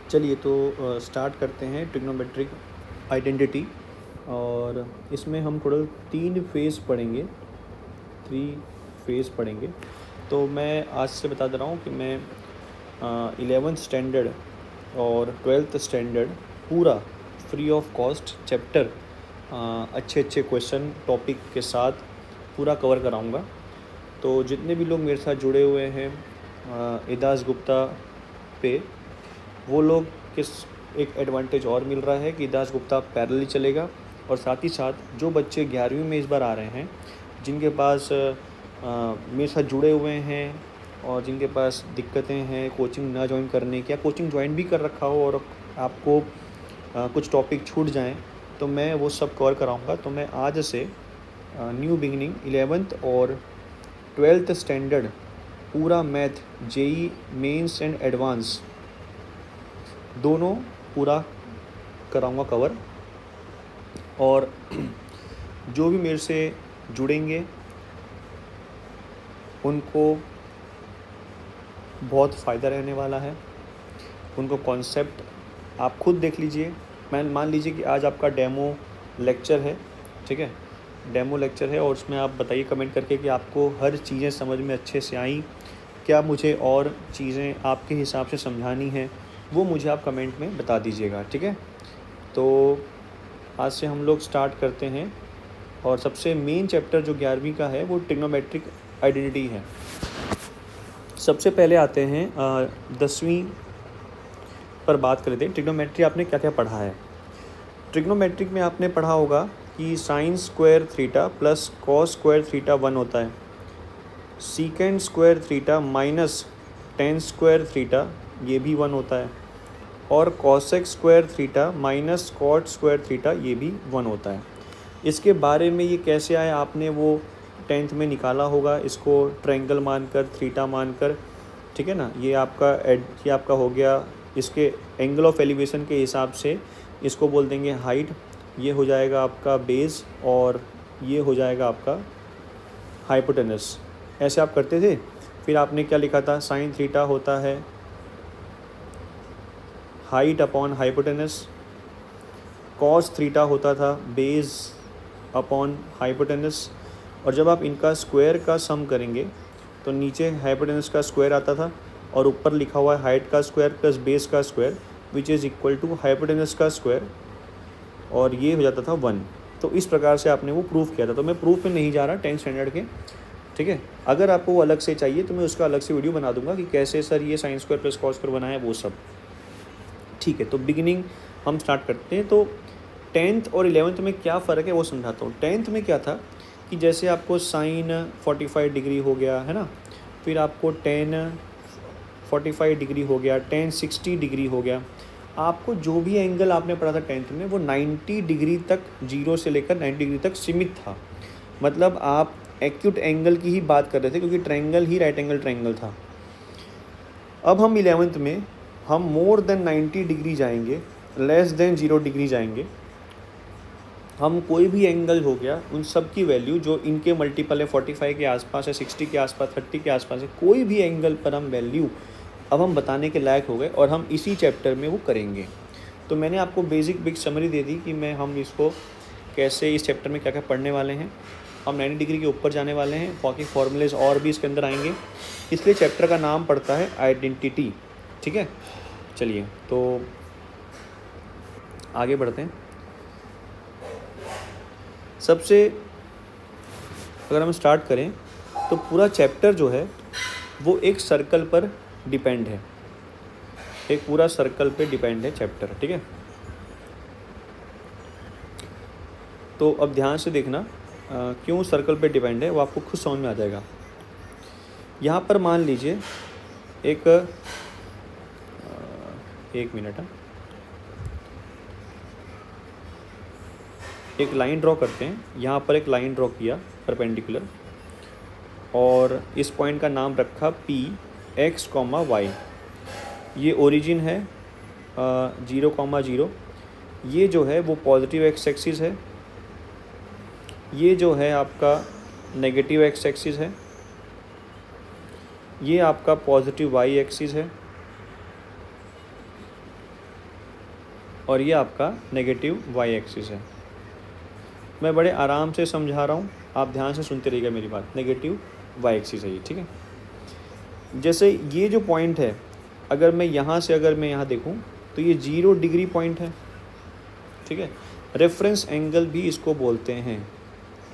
चलिए तो स्टार्ट करते हैं ट्रिग्नोमेट्रिक आइडेंटिटी। और इसमें हम टोटल 3 फेज़ पढ़ेंगे, 3 फेज़ पढ़ेंगे। तो मैं आज से बता दे रहा हूँ कि मैं 11th स्टैंडर्ड और 12th स्टैंडर्ड पूरा फ्री ऑफ कॉस्ट चैप्टर अच्छे अच्छे क्वेश्चन टॉपिक के साथ पूरा कवर कराऊँगा। तो जितने भी लोग मेरे साथ जुड़े हुए हैं इदास गुप्ता पे, वो लोग किस एक एडवांटेज और मिल रहा है कि इदास गुप्ता पैरेलली चलेगा। और साथ ही साथ जो बच्चे 11वीं में इस बार आ रहे हैं, जिनके पास मेरे साथ जुड़े हुए हैं और जिनके पास दिक्कतें हैं कोचिंग ना ज्वाइन करने की, या कोचिंग ज्वाइन भी कर रखा हो और आपको कुछ टॉपिक छूट जाएं, तो मैं वो सब कवर कराऊंगा। तो मैं आज से न्यू बिगिनिंग 11th और 12th स्टैंडर्ड पूरा math, JEE Mains and advance दोनों पूरा कराऊंगा कवर। और जो भी मेरे से जुड़ेंगे उनको बहुत फ़ायदा रहने वाला है। उनको कॉन्सेप्ट आप खुद देख लीजिए। मान लीजिए कि आज आपका डेमो लेक्चर है, ठीक है, डेमो लेक्चर है, और उसमें आप बताइए कमेंट करके कि आपको हर चीज़ें समझ में अच्छे से आई, क्या मुझे और चीज़ें आपके हिसाब से समझानी है, वो मुझे आप कमेंट में बता दीजिएगा, ठीक है। तो आज से हम लोग स्टार्ट करते हैं। और सबसे मेन चैप्टर जो 11वीं का है वो ट्रिग्नोमेट्रिक आइडेंटिटी है। सबसे पहले आते हैं 10वीं पर बात कर लेते हैं। ट्रिग्नोमेट्री आपने क्या क्या पढ़ा है। ट्रिग्नोमेट्रिक में आपने पढ़ा होगा कि sine square theta plus cos square theta 1 होता है, secant square theta minus tan square theta ये भी 1 होता है, और cosec square theta minus cot square theta ये भी 1 होता है। इसके बारे में ये कैसे आया आपने वो 10th में निकाला होगा, इसको ट्रायंगल मानकर, थीटा मानकर, ठीक है ना। ये आपका हो गया, इसके एंगल ऑफ एलिवेशन के हिसाब से इसको बोल देंगे हाइट, ये हो जाएगा आपका बेस, और ये हो जाएगा आपका हाइपोटेनस। ऐसे आप करते थे। फिर आपने क्या लिखा था, साइन थीटा होता है height upon hypotenuse, cos theta होता था बेस अपॉन हाइपोटेनस, और जब आप इनका स्क्वायर का सम करेंगे तो नीचे हाइपोटेनस का स्क्वायर आता था और ऊपर लिखा हुआ है हाइट का स्क्वायर प्लस बेस का square which is equal to hypotenuse का स्क्वायर, और ये हो जाता था 1। तो इस प्रकार से आपने वो प्रूफ किया था। तो मैं प्रूफ में नहीं जा रहा 10th स्टैंडर्ड के, ठीक है। अगर आपको वो अलग से चाहिए तो मैं उसका अलग से वीडियो बना दूंगा कि कैसे सर ये sine square plus cos square बनाया, वो सब, ठीक है। तो बिगिनिंग हम स्टार्ट करते हैं। तो 10th और 11th में क्या फ़र्क है वो समझाता हूँ। 10th में क्या था कि जैसे आपको साइन 45 डिग्री हो गया है ना, फिर आपको टेन 45 डिग्री हो गया, टेन 60 डिग्री हो गया। आपको जो भी एंगल आपने पढ़ा था 10th में वो 90 डिग्री तक, 0 से लेकर 90 डिग्री तक सीमित था। मतलब आप एक्यूट एंगल की ही बात कर रहे थे, क्योंकि ट्रायंगल ही राइट एंगल ट्रायंगल था। अब हम 11th में हम मोर देन 90 डिग्री जाएंगे, लेस देन 0 डिग्री जाएंगे। हम कोई भी एंगल हो गया, उन सब की वैल्यू जो इनके मल्टीपल है, 45 के आसपास है, 60 के आसपास, 30 के आसपास है, कोई भी एंगल पर हम वैल्यू अब हम बताने के लायक हो गए, और हम इसी चैप्टर में वो करेंगे। तो मैंने आपको बिग समरी दे दी कि हम इसको कैसे, इस चैप्टर में क्या क्या पढ़ने वाले हैं। हम 90 डिग्री के ऊपर जाने वाले हैं, बाकी फॉर्मूलेज और भी इसके अंदर आएंगे, इसलिए चैप्टर का नाम पड़ता है आइडेंटिटी, ठीक है। चलिए तो आगे बढ़ते हैं। सबसे अगर हम स्टार्ट करें तो पूरा चैप्टर जो है वो एक सर्कल पर डिपेंड है, एक पूरा सर्कल पे डिपेंड है चैप्टर, ठीक है। तो अब ध्यान से देखना क्यों सर्कल पे डिपेंड है, वो आपको खुद समझ में आ जाएगा। यहाँ पर मान लीजिए एक मिनट है, एक लाइन ड्रॉ करते हैं। यहाँ पर एक लाइन ड्रॉ किया परपेंडिकुलर, और इस पॉइंट का नाम रखा P x, y। ये ओरिजिन है 0, ये जो है वो पॉजिटिव एक्स एक्सिस है, ये जो है आपका नेगेटिव एक्स एक्सिस है, ये आपका पॉजिटिव वाई एक्सिस है, और ये आपका नेगेटिव वाई एक्सिस है। मैं बड़े आराम से समझा रहा हूँ, आप ध्यान से सुनते रहिएगा मेरी बात। नेगेटिव वाई एक्सिस है ये, ठीक है। जैसे ये जो पॉइंट है, अगर मैं यहाँ से अगर मैं यहाँ देखूँ तो ये 0 डिग्री पॉइंट है, ठीक है। रेफरेंस एंगल भी इसको बोलते हैं,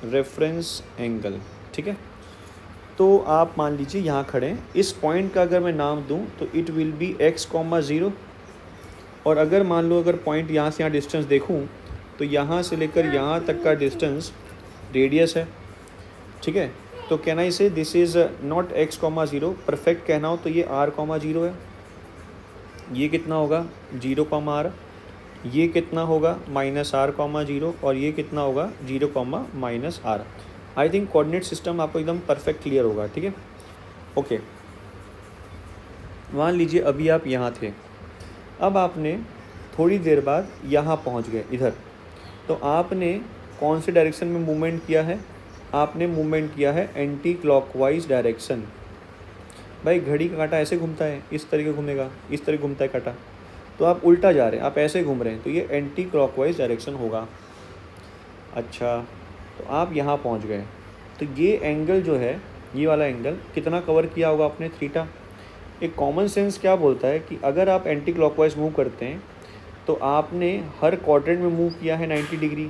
रेफरेंस एंगल, ठीक है। तो आप मान लीजिए यहाँ खड़े हैं, इस पॉइंट का अगर मैं नाम दूँ तो इट विल बी x,0, और अगर मान लो अगर पॉइंट यहाँ से यहाँ डिस्टेंस देखूँ तो यहाँ से लेकर यहाँ तक का डिस्टेंस रेडियस है, ठीक है। तो कहना इसे this is not x,0, perfect कहना हो तो ये r,0 है। ये कितना होगा 0,r, ये कितना होगा -r,0, और ये कितना होगा 0,-r। I think coordinate system आपको एकदम परफेक्ट क्लियर होगा, ठीक है। ओके, मान लीजिए अभी आप यहाँ थे, अब आपने थोड़ी देर बाद यहाँ पहुँच गए इधर, तो आपने कौन से डायरेक्शन में मूवमेंट किया है? आपने मूवमेंट किया है एंटी क्लॉकवाइज डायरेक्शन। भाई घड़ी का कांटा ऐसे घूमता है, इस तरीके घूमेगा, इस तरह घूमता है कांटा, तो आप उल्टा जा रहे हैं, आप ऐसे घूम रहे हैं, तो ये एंटी क्लॉकवाइज डायरेक्शन होगा। अच्छा, तो आप यहाँ पहुँच गए, तो ये एंगल जो है, ये वाला एंगल कितना कवर किया होगा आपने? थीटा। एक कॉमन सेंस क्या बोलता है कि अगर आप एंटी क्लॉकवाइज मूव करते हैं तो आपने हर क्वाड्रेंट में मूव किया है 90 डिग्री,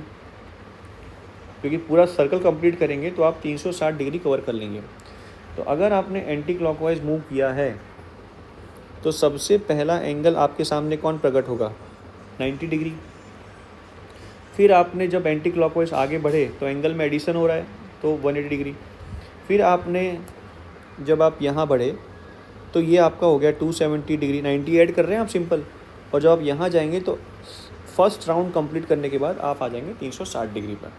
क्योंकि पूरा सर्कल कंप्लीट करेंगे तो आप 360 डिग्री कवर कर लेंगे। तो अगर आपने एंटी क्लॉकवाइज मूव किया है तो सबसे पहला एंगल आपके सामने कौन प्रकट होगा? 90 डिग्री। फिर आपने जब एंटी क्लॉकवाइज आगे बढ़े तो एंगल में एडिशन हो रहा है तो 180 डिग्री। फिर आपने जब आप यहाँ बढ़े तो ये आपका हो गया 270 डिग्री, 90 ऐड कर रहे हैं आप सिंपल, और जब आप यहाँ जाएंगे तो फर्स्ट राउंड कंप्लीट करने के बाद आप आ जाएंगे 360 डिग्री पर,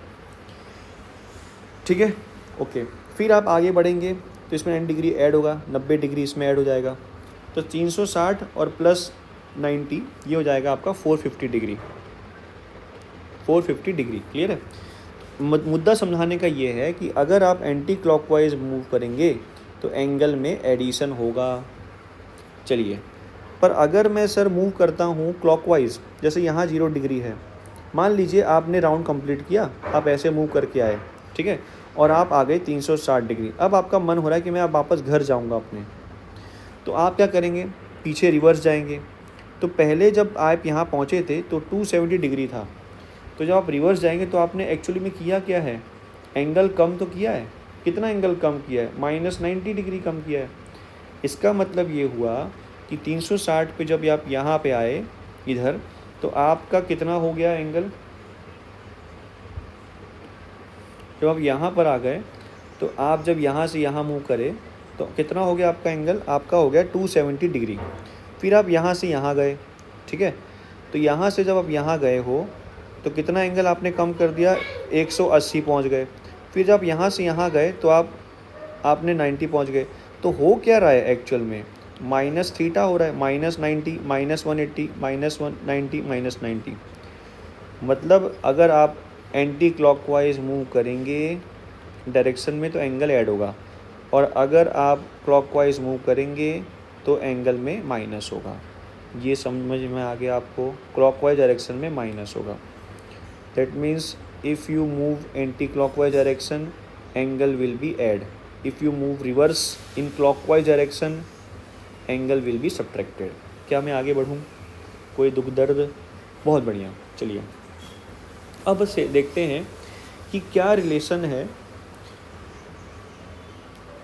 ठीक है। ओके, फिर आप आगे बढ़ेंगे तो इसमें 90 डिग्री ऐड होगा, 90 डिग्री इसमें ऐड हो जाएगा, तो 360 और प्लस 90 ये हो जाएगा आपका 450 डिग्री, 450 डिग्री। क्लियर है? मुद्दा समझाने का ये है कि अगर आप एंटी क्लॉकवाइज मूव करेंगे तो एंगल में एडिशन होगा। चलिए, पर अगर मैं सर मूव करता हूँ क्लॉकवाइज, जैसे यहाँ 0 डिग्री है, मान लीजिए आपने राउंड कंप्लीट किया, आप ऐसे मूव करके आए, ठीक है, और आप आ गए 360 डिग्री। अब आपका मन हो रहा है कि मैं अब वापस घर जाऊँगा अपने, तो आप क्या करेंगे? पीछे रिवर्स जाएंगे। तो पहले जब आप यहाँ पहुँचे थे तो 270 डिग्री था, तो जब आप रिवर्स जाएंगे तो आपने एक्चुअली में किया क्या है? एंगल कम तो किया है। कितना एंगल कम किया है? -90 डिग्री कम किया है। इसका मतलब ये हुआ कि 360 पे जब आप यहाँ पे आए इधर, तो आपका कितना हो गया एंगल? जब आप यहाँ पर आ गए तो आप जब यहाँ से यहाँ मूव करें तो कितना हो गया आपका एंगल? आपका हो गया 270 डिग्री। फिर आप यहाँ से यहाँ गए, ठीक है, तो यहाँ से जब आप यहाँ गए हो तो कितना एंगल आपने कम कर दिया? 180 पहुँच गए। फिर जब यहाँ से यहाँ गए तो आपने 90 पहुँच गए। तो हो क्या रहा है एक्चुअल में? माइनस थीटा हो रहा है, -90, -180, -190, -90। मतलब अगर आप एंटी क्लॉकवाइज मूव करेंगे डायरेक्शन में तो एंगल ऐड होगा, और अगर आप क्लॉकवाइज मूव करेंगे तो एंगल में माइनस होगा। ये समझ में आ गया आपको? क्लॉकवाइज डायरेक्शन में माइनस होगा। That means if you move anticlockwise direction angle will be add, if you move reverse in clockwise direction angle will be subtracted. क्या मैं आगे बढ़ूँ? कोई दुख दर्द? बहुत बढ़िया। चलिए अब से देखते हैं कि क्या रिलेशन है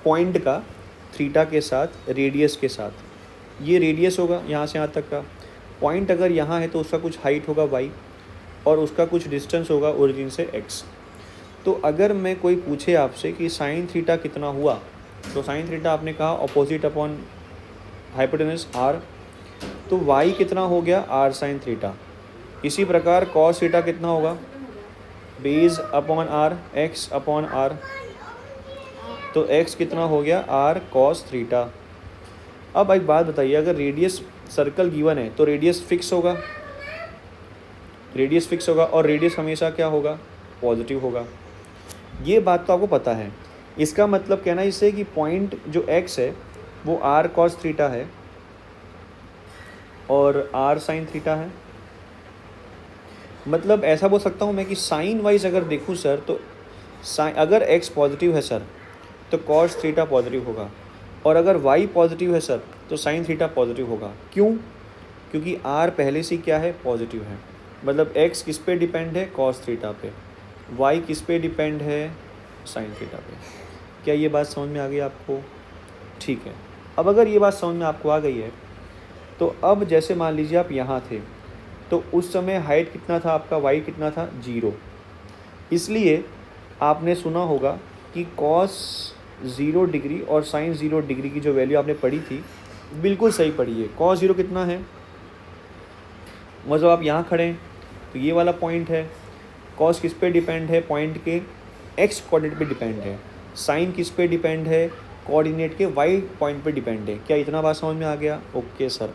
पॉइंट का थीटा के साथ, रेडियस के साथ। ये रेडियस होगा यहाँ से यहाँ तक का, पॉइंट अगर यहाँ है तो उसका कुछ हाइट होगा y, और उसका कुछ डिस्टेंस होगा ओरिजिन से x। तो अगर मैं कोई पूछे आपसे कि साइन थीटा कितना हुआ, तो साइन थीटा आपने कहा अपोजिट अपॉन हाइपोटेनस r, तो y कितना हो गया? r sine theta. इसी प्रकार कॉस थीटा कितना होगा? Base upon r, x upon r, तो x कितना हो गया? r cos theta. अब एक बात बताइए, अगर रेडियस सर्कल गिवन है तो रेडियस फिक्स होगा, रेडियस फिक्स होगा, और रेडियस हमेशा क्या होगा? पॉजिटिव होगा। ये बात तो आपको पता है। इसका मतलब कहना इससे कि पॉइंट जो x है वो r cos थीटा है और r sin थीटा है। मतलब ऐसा बोल सकता हूँ मैं कि साइन वाइज अगर देखूँ सर, तो साइन अगर एक्स पॉजिटिव है सर तो कॉस थीटा पॉजिटिव होगा, और अगर वाई पॉजिटिव है सर तो साइन थीटा पॉजिटिव होगा। क्यों? क्योंकि आर पहले से क्या है, पॉजिटिव है। मतलब एक्स किस पे डिपेंड है, कॉस थीटा पे, वाई किस पे डिपेंड है, साइन थीटा पे। क्या ये बात समझ में आ गई आपको? ठीक है। अब अगर ये बात समझ में आपको आ गई है, तो अब जैसे मान लीजिए आप यहाँ थे, तो उस समय हाइट कितना था आपका, वाई कितना था, 0। इसलिए आपने सुना होगा कि कॉस 0 डिग्री और साइन 0 डिग्री की जो वैल्यू आपने पढ़ी थी, बिल्कुल सही पढ़ी है। कॉस 0 कितना है, मतलब आप यहाँ खड़े हैं तो ये वाला पॉइंट है। कॉस किस पे डिपेंड है, पॉइंट के एक्स कोऑर्डिनेट पे डिपेंड है। साइन किस पे डिपेंड है, कोऑर्डिनेट के वाई पॉइंट पे डिपेंड है। क्या इतना बात समझ में आ गया? Okay sir.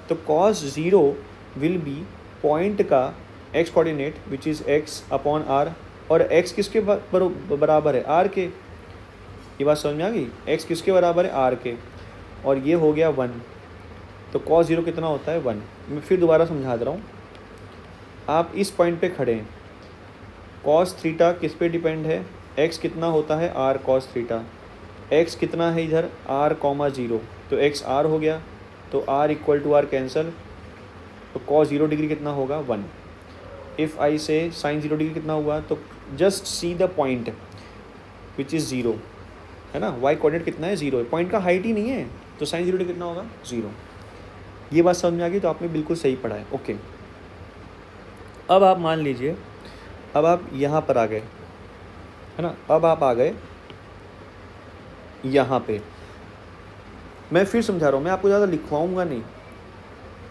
तो कॉस 0 विल बी पॉइंट का X coordinate which is X upon R, और एक्स किसके बराबर है, आर के। ये बात समझ में आ गई? एक्स किसके बराबर है, आर के, और ये हो गया 1। तो कॉस 0 कितना होता है, 1। मैं फिर दोबारा समझा दे रहा हूँ। आप इस पॉइंट पे खड़े हैं, कॉस थीटा किस पे डिपेंड है, एक्स कितना होता है, आर कॉस थीटा। एक्स कितना है इधर, आर कॉमा 0, तो एक्स आर हो गया, तो R equal to R cancel, तो कॉस 0 डिग्री कितना होगा, 1। इफ़ आई से साइन 0 डिग्री कितना हुआ, तो just see the point which is 0, है ना। वाई कोऑर्डिनेट कितना है, 0 है, पॉइंट का हाइट ही नहीं है, तो साइन 0 डिग्री कितना होगा, 0। ये बात समझ में आ गई? तो आपने बिल्कुल सही पढ़ा है। ओके। अब आप मान लीजिए, अब आप यहाँ पर आ गए, है ना। अब आप आ गए यहाँ पे। मैं फिर समझा रहा हूँ, मैं आपको ज़्यादा लिखवाऊँगा नहीं,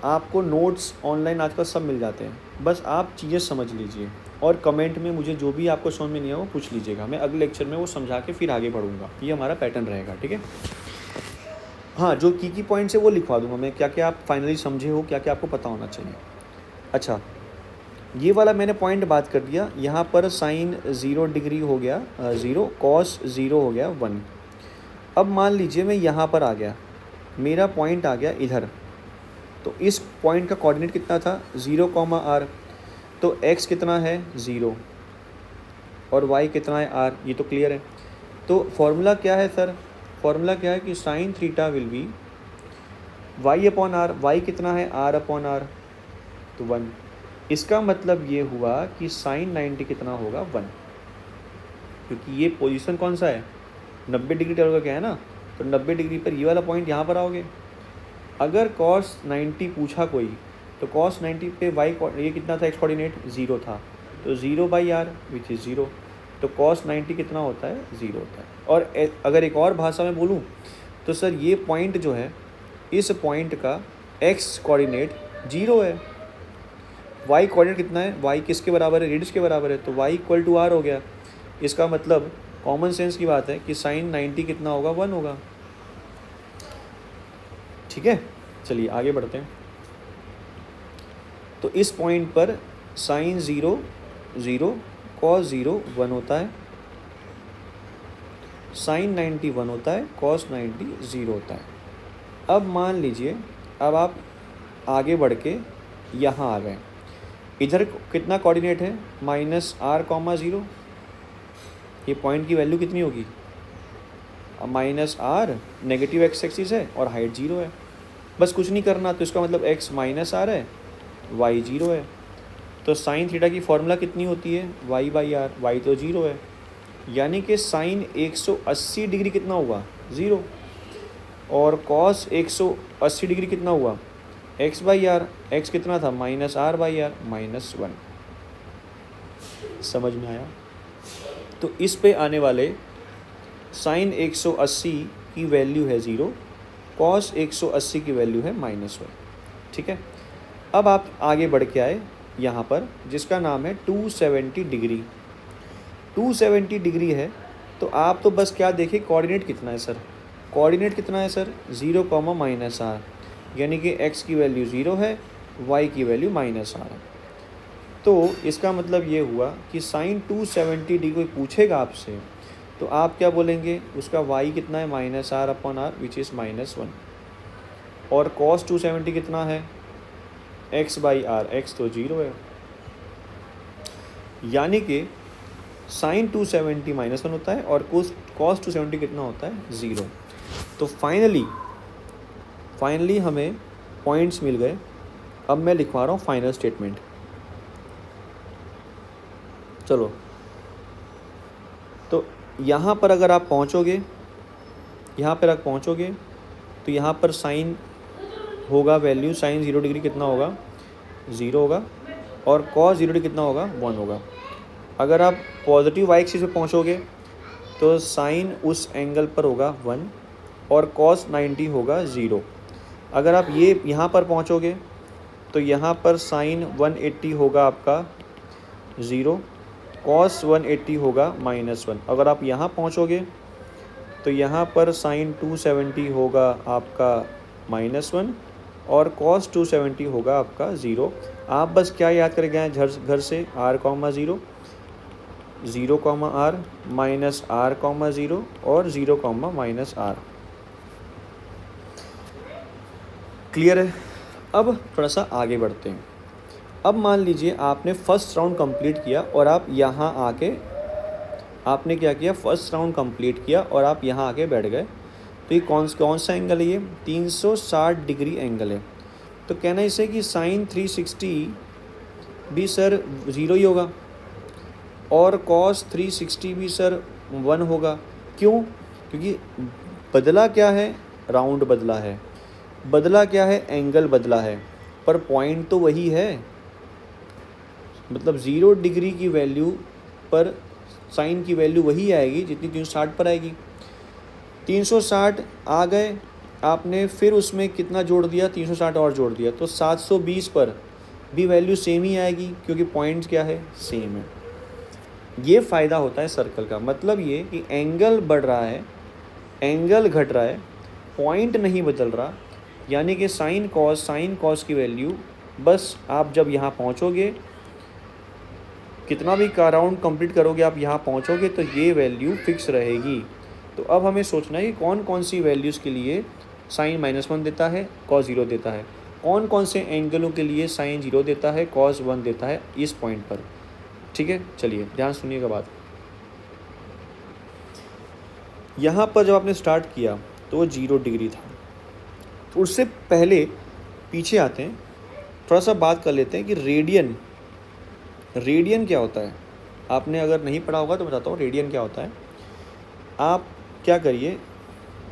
आपको नोट्स ऑनलाइन आजकल सब मिल जाते हैं, बस आप चीज़ें समझ लीजिए, और कमेंट में मुझे जो भी आपको समझ में नहीं आया वो पूछ लीजिएगा। मैं अगले लेक्चर में वो समझा के फिर आगे बढ़ूँगा। ये हमारा पैटर्न रहेगा, ठीक है। हाँ, जो की पॉइंट्स है वो लिखवा दूँगा मैं, क्या क्या आप फाइनली समझे हो, क्या क्या आपको पता होना चाहिए। अच्छा, ये वाला मैंने पॉइंट बात कर दिया। यहाँ पर साइन 0 डिग्री हो गया 0, कॉस 0 हो गया 1। अब मान लीजिए मैं यहाँ पर आ गया, मेरा पॉइंट आ गया इधर, तो इस पॉइंट का कोऑर्डिनेट कितना था, 0 कॉमा आर, तो x कितना है, 0, और y कितना है, r। ये तो क्लियर है। तो फॉर्मूला क्या है सर, फॉर्मूला क्या है कि sine theta will be y upon R. Y कितना है, r अपॉन आर, तो 1। इसका मतलब ये हुआ कि साइन 90 कितना होगा, 1, क्योंकि ये पोजीशन कौन सा है, 90 डिग्री टेबल का क्या है ना, तो 90 डिग्री पर ये वाला पॉइंट यहाँ पर आओगे। अगर कॉस 90 पूछा कोई, तो कॉस 90 पे वाई ये कितना था, एक्स कोऑर्डिनेट 0 था, तो 0 बाई आर विच इज़ 0, तो कॉस 90 कितना होता है, 0 होता है। और अगर एक और भाषा में बोलूँ तो सर ये पॉइंट जो है, इस पॉइंट का एक्स कोऑर्डिनेट 0 है, वाई कोऑर्डिनेट कितना है, वाई किसके बराबर है, रेडियस के बराबर है, तो वाई इक्वल टू आर हो गया। इसका मतलब कॉमन सेंस की बात है कि साइन 90 कितना होगा, 1 होगा। ठीक है, चलिए आगे बढ़ते हैं। तो इस पॉइंट पर साइन 0 0, कॉस 0 1 होता है, साइन 90 1 होता है, कॉस 90 0 होता है। अब मान लीजिए, अब आप आगे बढ़ के यहाँ आ गए, इधर कितना कोऑर्डिनेट है, माइनस आर कॉमा 0। ये पॉइंट की वैल्यू कितनी होगी, minus R, negative X axis है और हाइट 0 है। बस कुछ नहीं करना, तो इसका मतलब x माइनस आर है, y 0 है। तो साइन थीटा की फॉर्मूला कितनी होती है, y बाई आर, y तो 0 है, यानी कि साइन 180 डिग्री कितना हुआ, 0, और कॉस 180 डिग्री कितना हुआ, x बाई आर, x कितना था, माइनस आर बाई आर, -1। समझ में आया? तो इस पे आने वाले साइन 180 की वैल्यू है 0, कॉस 180 की वैल्यू है -1। ठीक है। अब आप आगे बढ़ के आए यहाँ पर, जिसका नाम है 270 डिग्री। 270 डिग्री है, तो आप तो बस क्या देखें, कोऑर्डिनेट कितना है सर, कोऑर्डिनेट कितना है सर, 0 कॉमा माइनस आर, यानी कि x की वैल्यू 0 है, y की वैल्यू -r है। तो इसका मतलब ये हुआ कि साइन 270 डिग्री कोई पूछेगा आपसे, तो आप क्या बोलेंगे, उसका y कितना है, -r upon R which is -1, और cos 270 कितना है, x बाई आर, x तो 0 है, यानी कि साइन 270 -1 होता है और कॉस 270 कितना होता है, 0। तो फाइनली हमें पॉइंट्स मिल गए। अब मैं लिखवा रहा हूँ फाइनल स्टेटमेंट। चलो, तो यहाँ पर अगर आप पहुँचोगे, तो यहाँ पर साइन होगा वैल्यू, साइन 0 डिग्री कितना होगा, 0 होगा, और कॉस 0 डिग्री कितना होगा, 1 होगा। अगर आप पॉजिटिव वाई एक्सिस पे पहुँचोगे तो साइन उस एंगल पर होगा 1 और कॉस 90 होगा 0। अगर आप ये यहाँ पर पहुँचोगे तो यहाँ पर साइन 180 होगा आपका 0, कॉस 180 होगा -1। अगर आप यहाँ पहुँचोगे तो यहाँ पर साइन 270 होगा आपका -1 और कॉस 270 होगा आपका 0। आप बस क्या याद कर गए घर से, r, 0, 0, r, -r, 0 और 0, -r। क्लियर है? अब थोड़ा सा आगे बढ़ते हैं। अब मान लीजिए आपने फर्स्ट राउंड कंप्लीट किया और आप यहाँ आके आपने क्या किया, फर्स्ट राउंड कंप्लीट किया और आप यहाँ आके बैठ गए। तो ये कौन सा एंगल है, ये 360 डिग्री एंगल है। तो कहना इसे कि साइन 360 भी सर 0 ही होगा और कॉस 360 भी सर 1 होगा। क्यों? क्योंकि बदला क्या है, राउंड बदला है, बदला क्या है, एंगल बदला है, पर पॉइंट तो वही है। मतलब 0 डिग्री की वैल्यू पर साइन की वैल्यू वही आएगी जितनी 360 पर आएगी। 360 आ गए आपने, फिर उसमें कितना जोड़ दिया, 360 और जोड़ दिया, तो 720 पर भी वैल्यू सेम ही आएगी क्योंकि पॉइंट्स क्या है, सेम है। ये फ़ायदा होता है सर्कल का। मतलब ये कि एंगल बढ़ रहा है, एंगल घट रहा है, पॉइंट नहीं बदल रहा। यानी कि साइन कॉस की वैल्यू बस आप जब यहाँ पहुँचोगे, कितना भी का राउंड कंप्लीट करोगे, आप यहाँ पहुँचोगे तो ये वैल्यू फिक्स रहेगी। तो अब हमें सोचना है कि कौन कौन सी वैल्यूज़ के लिए साइन -1 देता है, कॉस 0 देता है, कौन कौन से एंगलों के लिए साइन 0 देता है, कॉस 1 देता है, इस पॉइंट पर। ठीक है, चलिए ध्यान सुनिएगा बात। यहाँ पर जब आपने स्टार्ट किया तो वो 0 डिग्री था। तो उससे पहले पीछे आते हैं, थोड़ा सा बात कर लेते हैं कि रेडियन क्या होता है। आपने अगर नहीं पढ़ा होगा तो बताता हूँ रेडियन क्या होता है। आप क्या करिए,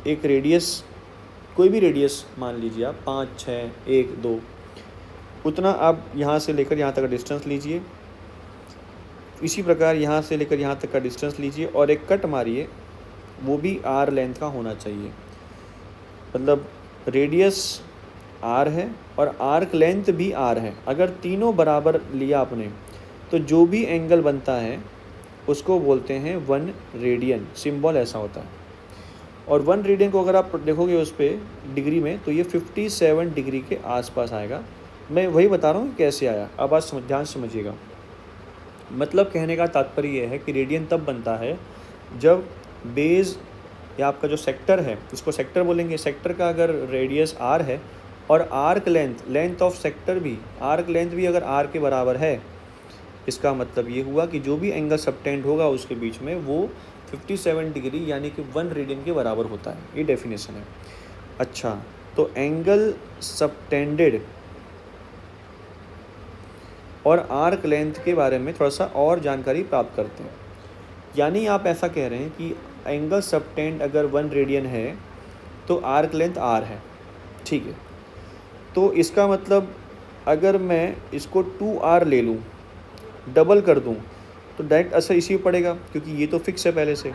एक रेडियस, कोई भी रेडियस मान लीजिए आप 5, 6, 1, 2, उतना आप यहाँ से लेकर यहाँ तक का डिस्टेंस लीजिए। इसी प्रकार यहाँ से लेकर यहाँ तक का डिस्टेंस लीजिए और एक कट मारिए, वो भी r लेंथ का होना चाहिए। मतलब रेडियस r है और आर्क लेंथ भी r है। अगर तीनों बराबर लिया आपने तो जो भी एंगल बनता है उसको बोलते हैं 1 रेडियन। सिंबल ऐसा होता है। और 1 रेडियन को अगर आप देखोगे उस पर डिग्री में तो ये 57 डिग्री के आसपास आएगा। मैं वही बता रहा हूँ कैसे आया। अब आज ध्यान समझिएगा। मतलब कहने का तात्पर्य ये है कि रेडियन तब बनता है जब बेस या आपका जो सेक्टर है, इसको सेक्टर बोलेंगे, सेक्टर का अगर रेडियस r है और आर्क लेंथ ऑफ सेक्टर भी, आर्क लेंथ भी अगर r के बराबर है, इसका मतलब ये हुआ कि जो भी एंगल सबटेंड होगा उसके बीच में वो 57 डिग्री यानी कि 1 रेडियन के बराबर होता है। ये डेफिनेशन है। अच्छा, तो एंगल सबटेंडेड और आर्क लेंथ के बारे में थोड़ा सा और जानकारी प्राप्त करते हैं। यानी आप ऐसा कह रहे हैं कि एंगल सबटेंड अगर 1 रेडियन है तो आर्क लेंथ r है। ठीक है, तो इसका मतलब अगर मैं इसको 2r ले लूँ, डबल कर दूँ, तो डायरेक्ट असर इसी पे पड़ेगा क्योंकि ये तो फिक्स है पहले से।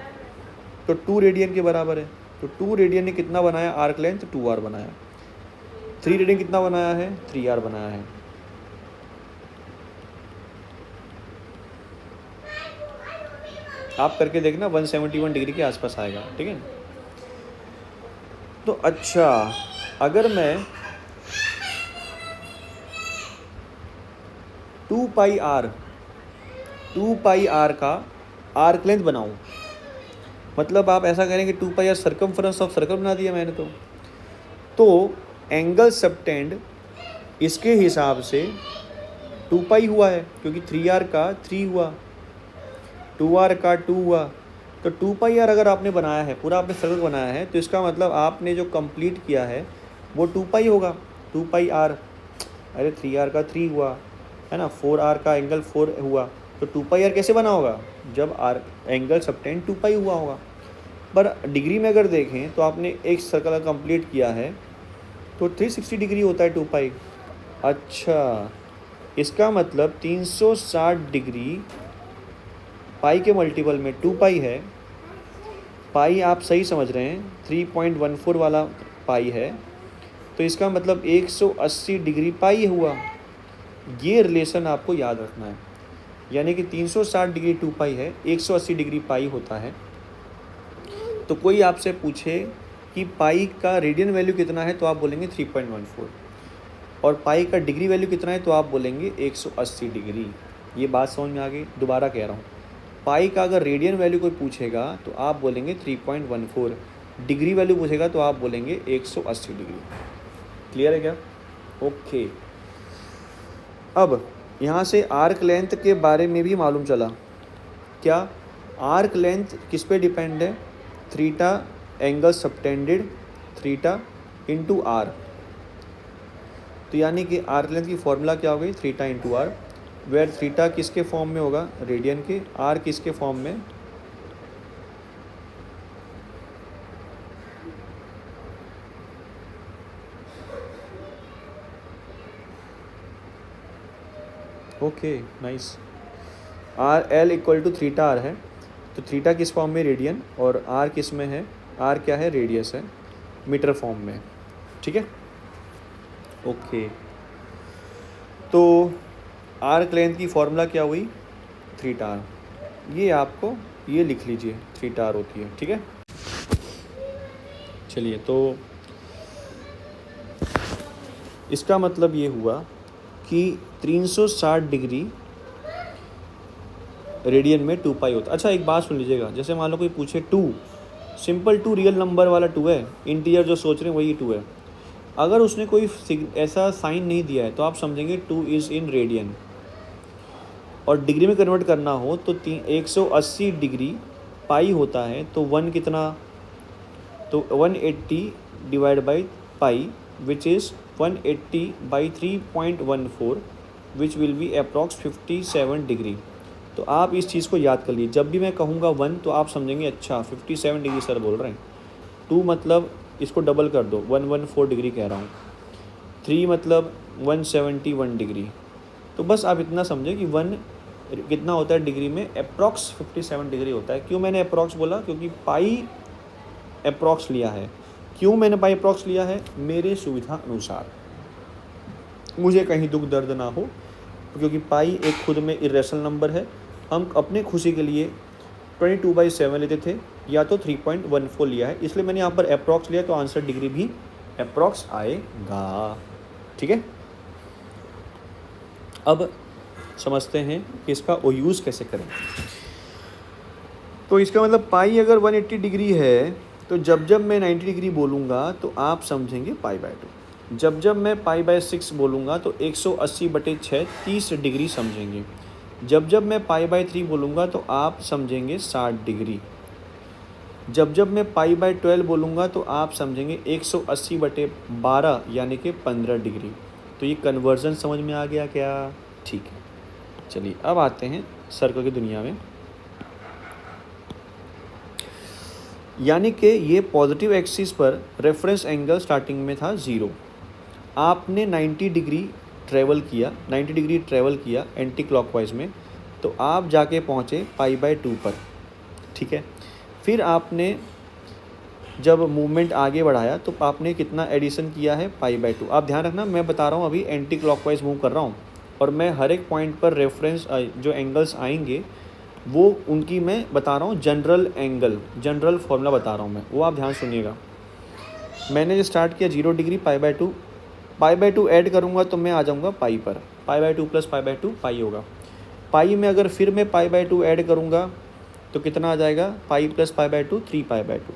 तो 2 रेडियन के बराबर है। तो 2 रेडियन ने कितना बनाया, आर्क लेंथ 2r बनाया। 3 रेडियन कितना बनाया है, 3r बनाया है। आप करके देखना 171 डिग्री के आसपास आएगा। ठीक है। तो अच्छा, अगर मैं 2 पाई r का आर्क लेंथ बनाऊं, मतलब आप ऐसा करें कि 2 पाई r सर्कमफरेंस ऑफ सर्कल बना दिया मैंने। तो एंगल सबटेंड इसके हिसाब से 2 पाई हुआ है क्योंकि 3r का 3 हुआ, 2r का 2 हुआ, तो 2πr अगर आपने बनाया है, पूरा आपने सर्कल बनाया है, तो इसका मतलब आपने जो कंप्लीट किया है वो 2π होगा, 2πr। अरे 3r का 3 हुआ है ना, 4r का एंगल 4 हुआ, तो 2πr कैसे बना होगा, जब आर एंगल सबटेंड 2π हुआ होगा। पर डिग्री में अगर देखें तो आपने एक सर्कल कंप्लीट किया है तो 360 डिग्री होता है 2π। अच्छा, इसका मतलब 360 डिग्री पाई के मल्टीपल में 2π है। पाई आप सही समझ रहे हैं, 3.14 वाला पाई है, तो इसका मतलब 180 डिग्री पाई हुआ। ये रिलेशन आपको याद रखना है, यानी कि 360 डिग्री 2π है, 180 डिग्री पाई होता है। तो कोई आपसे पूछे कि पाई का रेडियन वैल्यू कितना है, तो आप बोलेंगे 3.14, और पाई का डिग्री वैल्यू कितना है तो आप बोलेंगे 180 डिग्री। ये बात समझ में आ गई? दोबारा कह रहा हूँ, पाई का अगर रेडियन वैल्यू कोई पूछेगा तो आप बोलेंगे 3.14, डिग्री वैल्यू पूछेगा तो आप बोलेंगे 180 डिग्री। क्लियर है क्या? ओके। अब यहाँ से आर्क लेंथ के बारे में भी मालूम चला। क्या आर्क लेंथ किस पे डिपेंड है? Theta angle subtended, theta into R. तो यानी कि आर्क लेंथ की फॉर्मूला क्या हो गई? Theta into R, where theta किसके फॉर्म में होगा? रेडियन के। आर किसके फॉर्म में? Okay, nice. R L equal to theta R है, तो थीटा किस फॉर्म में? रेडियन, और आर किस में है? आर क्या है? रेडियस है, मीटर फॉर्म में। ठीक है, ओके। तो आर्क लेंथ की फॉर्मूला क्या हुई? Theta R. ये आपको ये लिख लीजिए, थीटा आर होती है। ठीक है, चलिए, तो इसका मतलब ये हुआ कि 360 डिग्री रेडियन में 2π होता है। अच्छा, एक बात सुन लीजिएगा, जैसे मान लो कोई पूछे 2, सिंपल 2 रियल नंबर वाला 2 है, इंटीजर जो सोच रहे हैं वही 2 है। अगर उसने कोई ऐसा साइन नहीं दिया है तो आप समझेंगे 2 इज़ इन रेडियन, और डिग्री में कन्वर्ट करना हो तो 180 डिग्री पाई होता है, तो 1 कितना? तो 180 divide by pi, which is 180 by 3.14, which will be approx 57 degree. तो आप इस चीज़ को याद कर लीजिए, जब भी मैं कहूँगा 1 तो आप समझेंगे अच्छा 57 डिग्री सर बोल रहे हैं। 2 मतलब इसको डबल कर दो, 114 डिग्री कह रहा हूँ। 3 मतलब 171 डिग्री। तो बस आप इतना समझें कि 1 कितना होता है डिग्री में? अप्रॉक्स 57 डिग्री होता है। क्यों मैंने अप्रॉक्स बोला? क्योंकि पाई अप्रॉक्स लिया है। क्यों मैंने पाई अप्रॉक्स लिया है? मेरे सुविधा अनुसार, मुझे कहीं दुख दर्द ना हो, क्योंकि पाई एक खुद में इरेशनल नंबर है। हम अपने खुशी के लिए 22/7 लेते थे, या तो 3.14 लिया है, इसलिए मैंने यहाँ पर अप्रॉक्स लिया, तो आंसर डिग्री भी अप्रॉक्स आएगा। ठीक है, अब समझते हैं कि इसका यूज़ कैसे करें। तो इसका मतलब पाई अगर 180 डिग्री है, तो जब मैं 90 डिग्री बोलूँगा तो आप समझेंगे π/2। जब मैं π/6 बोलूँगा तो 180/6 30 डिग्री समझेंगे। जब मैं π/3 बोलूँगा तो आप समझेंगे 60 डिग्री। जब मैं π/12 बोलूँगा तो आप समझेंगे 180/12 यानी कि 15 डिग्री। तो ये कन्वर्जन समझ में आ गया क्या? ठीक है, चलिए अब आते हैं सर्कल की दुनिया में। यानी कि ये पॉजिटिव एक्सिस पर रेफरेंस एंगल स्टार्टिंग में था 0। आपने 90 डिग्री ट्रैवल किया एंटी क्लॉकवाइज में, तो आप जाके पहुँचे π/2 पर। ठीक है, फिर आपने जब मूवमेंट आगे बढ़ाया तो आपने कितना एडिशन किया है? π/2। आप ध्यान रखना, मैं बता रहा हूँ अभी एंटी क्लॉकवाइज मूव कर रहा हूँ, और मैं हर एक पॉइंट पर रेफरेंस जो एंगल्स आएंगे वो उनकी मैं बता रहा हूँ, जनरल फार्मूला बता रहा हूँ मैं, वो आप ध्यान सुनिएगा। मैंने स्टार्ट किया 0 डिग्री π/2 ऐड करूँगा तो मैं आ जाऊँगा पाई पर। π/2 प्लस π/2 पाई होगा। पाई में अगर फिर मैं π/2 ऐड करूँगा तो कितना आ जाएगा? Pi plus π/2 3π/2।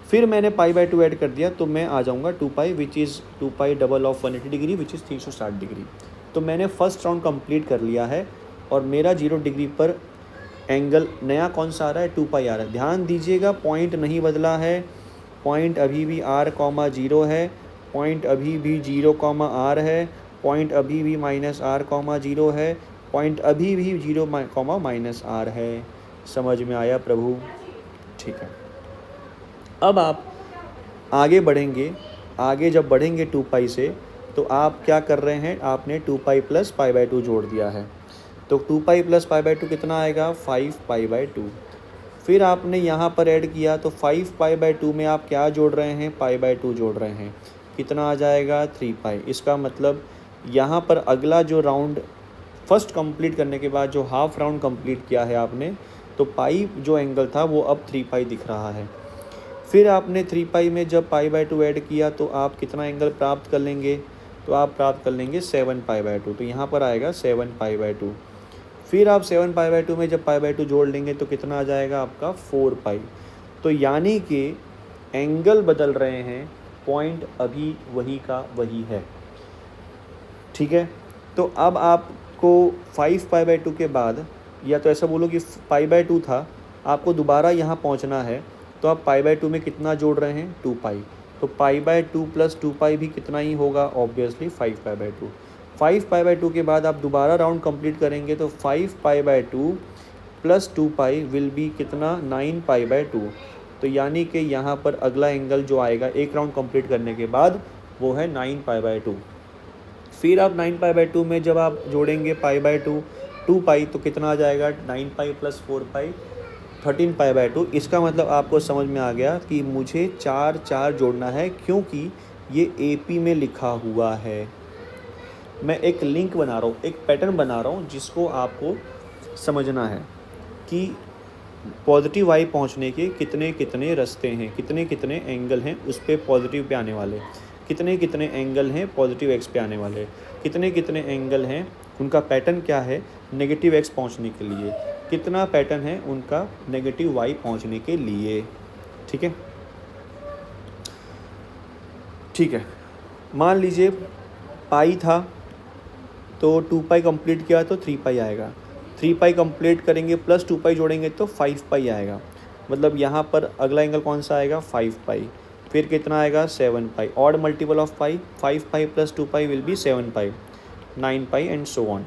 फिर मैंने π/2 ऐड कर दिया तो मैं आ जाऊँगा 2π, which is 2π double of 180 degree, which is 360 degree. तो मैंने फर्स्ट राउंड कंप्लीट कर लिया है, और मेरा 0 डिग्री पर एंगल नया कौन सा आ रहा है, 2 पाई आ रहा है। ध्यान दीजिएगा पॉइंट नहीं बदला है, पॉइंट अभी भी r,0 है, पॉइंट अभी भी 0,r है, पॉइंट अभी भी -r,0 है, पॉइंट अभी भी 0,-r है। समझ में आया प्रभु? ठीक है। अब आप आगे बढ़ेंगे, आगे जब बढ़ेंगे 2 पाई से, तो आप क्या कर रहे हैं, आपने 2 पाई प्लस पाई/2 जोड़ दिया है। तो 2 पाई प्लस पाई/2 कितना आएगा, 5 पाई/2। फिर आपने यहाँ पर ऐड किया तो 5 पाई/2 में आप क्या जोड़ रहे हैं, पाई/2 जोड़ रहे हैं। कितना आ जाएगा, 3 पाई। इसका मतलब यहाँ पर अगला जो राउंड फर्स्ट कंप्लीट करने के बाद जो हाफ राउंड कंप्लीट किया है आपने, तो पाई जो एंगल था वो अब 3 पाई दिख रहा है। फिर आपने 3 पाई में जब पाई/2 ऐड किया तो आप कितना एंगल प्राप्त कर लेंगे, तो आप प्राप्त कर लेंगे 7 पाई/2। तो यहाँ पर आएगा 7 पाई/2। फिर आप 7 पाई/2 में जब पाई/2 जोड़ लेंगे तो कितना आ जाएगा आपका 4 पाई। तो यानी कि एंगल बदल रहे हैं, पॉइंट अभी वही का वही है। ठीक है। तो अब आपको 5 पाई/2 के बाद, या तो ऐसा बोलो कि पाई/2 था, आपको दोबारा यहाँ पहुँचना है, तो आप पाई/2 में कितना जोड़ रहे हैं, 2 पाई। तो पाई/2 प्लस 2 पाई भी कितना ही होगा, ऑब्वियसली 5 पाई/2। 5 पाई/2 के बाद आप दोबारा राउंड कंप्लीट करेंगे तो 5 पाई/2 प्लस 2 पाई विल बी कितना, 9 पाई/2। तो यानी कि यहाँ पर अगला एंगल जो आएगा एक राउंड कंप्लीट करने के बाद, वो है 9 पाई/2। फिर आप 9 पाई/2 में जब आप जोड़ेंगे पाई/2 2 पाई, तो कितना आ जाएगा, 9 पाई प्लस 4 पाई 13 पाई/2। इसका मतलब आपको समझ में आ गया कि मुझे 4 जोड़ना है, क्योंकि ये AP में लिखा हुआ है। मैं एक लिंक बना रहा हूँ, एक पैटर्न बना रहा हूँ, जिसको आपको समझना है कि पॉजिटिव वाई पहुँचने के कितने कितने रास्ते हैं, कितने कितने एंगल हैं उस पर पॉजिटिव पे आने वाले, कितने कितने एंगल हैं पॉजिटिव एक्स पे आने वाले, कितने कितने एंगल हैं, उनका पैटर्न क्या है नेगेटिव एक्स पहुंचने के लिए, कितना पैटर्न है उनका नेगेटिव वाई पहुंचने के लिए। ठीक है, ठीक है। मान लीजिए पाई था, तो 2 पाई कंप्लीट किया तो 3 पाई आएगा। 3 पाई कंप्लीट करेंगे प्लस 2 पाई जोड़ेंगे तो 5 पाई आएगा। मतलब यहाँ पर अगला एंगल कौन सा आएगा, 5 पाई। फिर कितना आएगा, 7 pi. Odd multiple of pi, 5 pi plus 2 pi will be 7 pi, 9 pi and so on.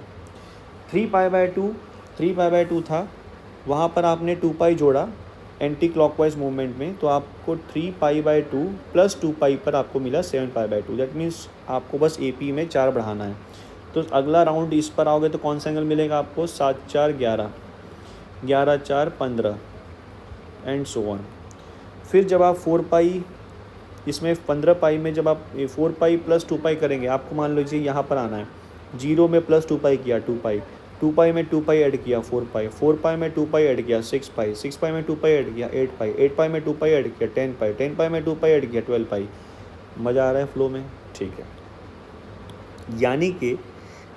3 पाई/2 था, वहाँ पर आपने 2 पाई जोड़ा एंटी क्लॉकवाइज मूवमेंट में, तो आपको 3 पाई/2 प्लस 2 पाई पर आपको मिला 7 पाई/2। दैट मीन्स आपको बस AP में 4 बढ़ाना है। तो अगला राउंड इस पर आओगे तो कौन सा एंगल मिलेगा आपको, 7 4 11, 11 4 15 एंड सो ऑन। फिर जब आप 4 पाई, इसमें 15 पाई में जब आप 4 पाई प्लस 2 पाई करेंगे, आपको मान लीजिए यहाँ पर आना है, 0 में प्लस 2 पाई किया 2 पाई, 2 पाई में 2 पाई ऐड किया 4 पाई, 4 पाई में 2 पाई ऐड किया 6 पाई, 6 पाई में 2 पाई ऐड किया 8 पाई, 8 पाई में 2 पाई ऐड किया 10 पाई, 10 पाई में 2 पाई ऐड किया 12 पाई। मज़ा आ रहा है फ्लो में? ठीक है। यानी कि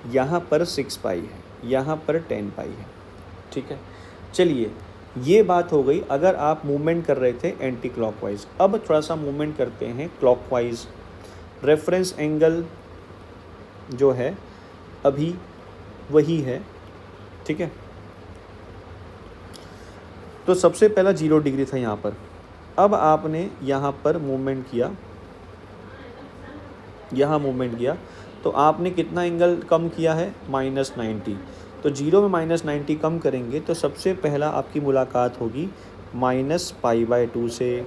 यहाँ पर 6 पाई है, यहाँ पर 10 पाई है। ठीक है, चलिए ये बात हो गई अगर आप मूवमेंट कर रहे थे एंटी क्लॉकवाइज। अब थोड़ा सा मूवमेंट करते हैं क्लॉकवाइज। रेफरेंस एंगल जो है अभी वही है। ठीक है, तो सबसे पहला 0 डिग्री था यहाँ पर। अब आपने यहाँ पर मूवमेंट किया, यहाँ मूवमेंट किया, तो आपने कितना एंगल कम किया है, -90। तो 0 में -90 कम करेंगे तो सबसे पहला आपकी मुलाकात होगी -पाई/2 से।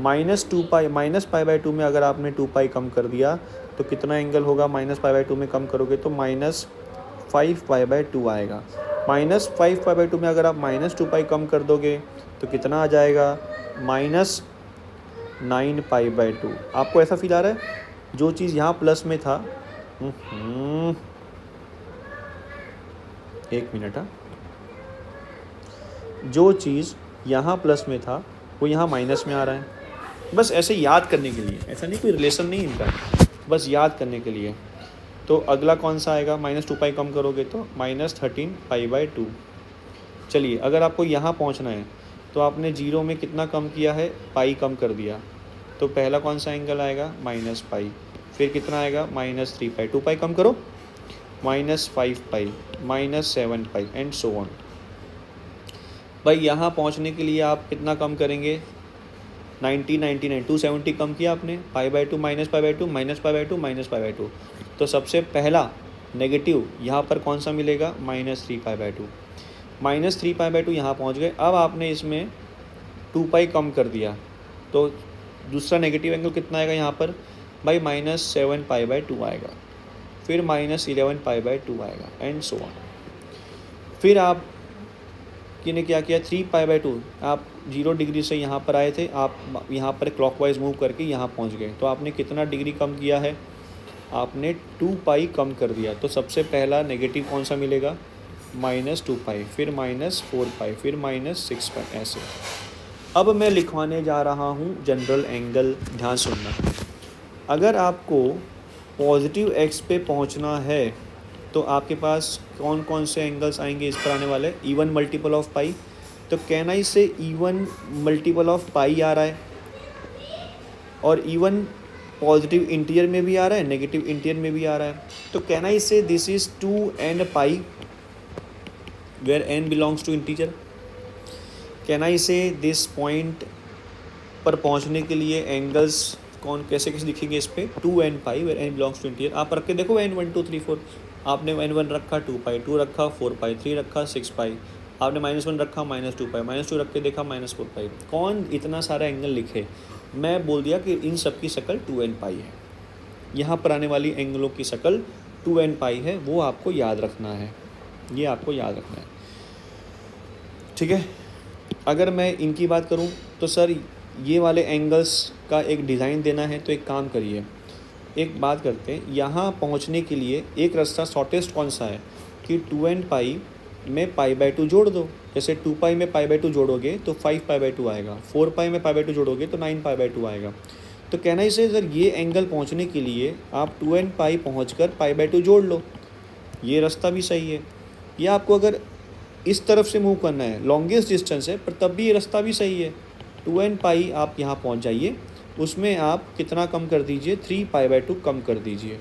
-2 पाई, -पाई/2 में अगर आपने 2 पाई कम कर दिया तो कितना एंगल होगा, -पाई/2 में कम करोगे तो -5 पाई/2 आएगा। -5 पाई/2 में अगर आप -2 पाई कम कर दोगे तो कितना आ जाएगा, -9 पाई/2। आपको ऐसा फील आ रहा है, जो चीज़ यहाँ प्लस में था, एक मिनट, जो चीज़ यहाँ प्लस में था वो यहाँ माइनस में आ रहा है। बस ऐसे याद करने के लिए, ऐसा नहीं कोई रिलेशन नहीं इनका, बस याद करने के लिए। तो अगला कौन सा आएगा, -2 पाई कम करोगे तो -13 पाई/2। चलिए अगर आपको यहाँ पहुँचना है तो आपने 0 में कितना कम किया है, पाई कम कर दिया, तो पहला कौन सा एंगल आएगा, -पाई। फिर कितना आएगा, -3 पाई। 2 पाई कम करो, -5 पाई, -7 पाई एंड सो ऑन। भाई यहाँ पहुँचने के लिए आप कितना कम करेंगे? 90, 99, 270 कम किया आपने, π/2 -π/2 -π/2 -π/2। तो सबसे पहला नेगेटिव यहाँ पर कौन सा मिलेगा? -3π/2। -3π/2 यहाँ पहुँच गए। अब आपने इसमें 2 पाई कम कर दिया, तो दूसरा नेगेटिव एंगल कितना आएगा यहाँ पर? भाई -7π/2 आएगा, फिर -11π/2 आएगा एंड सो ऑन। फिर आप ने क्या किया? 3π/2, आप 0 डिग्री से यहाँ पर आए थे, आप यहाँ पर क्लॉकवाइज मूव करके यहाँ पहुँच गए, तो आपने कितना डिग्री कम किया है? आपने 2 पाई कम कर दिया। तो सबसे पहला नेगेटिव कौन सा मिलेगा? -2 पाई, फिर -4 पाई, फिर -6 पाई, ऐसे। अब मैं लिखवाने जा रहा हूँ जनरल एंगल, ध्यान सुनना। अगर आपको पॉजिटिव एक्स पे पहुँचना है तो आपके पास कौन कौन से एंगल्स आएंगे इस पर आने वाले? इवन मल्टीपल ऑफ पाई। तो कैन आई से इवन मल्टीपल ऑफ पाई आ रहा है, और इवन पॉजिटिव इंटीजर में भी आ रहा है, नेगेटिव इंटीजर में भी आ रहा है। तो can I say this is 2n pi where n belongs to integer. Can I say this point पर पहुंचने के लिए एंगल्स कौन कैसे कैसे दिखेंगे इस पे? 2n pi where n belongs to integer. आप रख के देखो n 1 2 3 4। आपने n1 रखा 2 पाई, 2 रखा 4 पाई, 3 रखा 6 पाई, आपने -1 रखा -2 पाई, -2 रख के देखा -4 पाई। कौन इतना सारा एंगल लिखे? मैं बोल दिया कि इन सब की शक्ल 2n पाई है। यहाँ पर आने वाली एंगलों की शक्ल 2n पाई है, वो आपको याद रखना है, ये आपको याद रखना है, ठीक है। अगर मैं इनकी बात करूँ तो सर ये वाले एंगल्स का एक डिज़ाइन देना है, तो एक काम करिए, एक बात करते हैं, यहाँ पहुँचने के लिए एक रास्ता शॉर्टेस्ट कौन सा है कि 2n पाई में π/2 जोड़ दो। जैसे 2 पाई में π/2 जोड़ोगे तो 5π/2 आएगा, 4 पाई में π/2 जोड़ोगे तो 9π/2 आएगा। तो कहना इसे सर ये एंगल पहुँचने के लिए आप 2n पाई पहुँच कर π/2 जोड़ लो, ये रास्ता भी सही है। या आपको अगर इस तरफ से मूव करना है, लॉन्गेस्ट डिस्टेंस है, पर तब भी ये रास्ता भी सही है। 2n पाई आप यहाँ पहुँच जाइए, उसमें आप कितना कम कर दीजिए? 3π/2 कम कर दीजिए।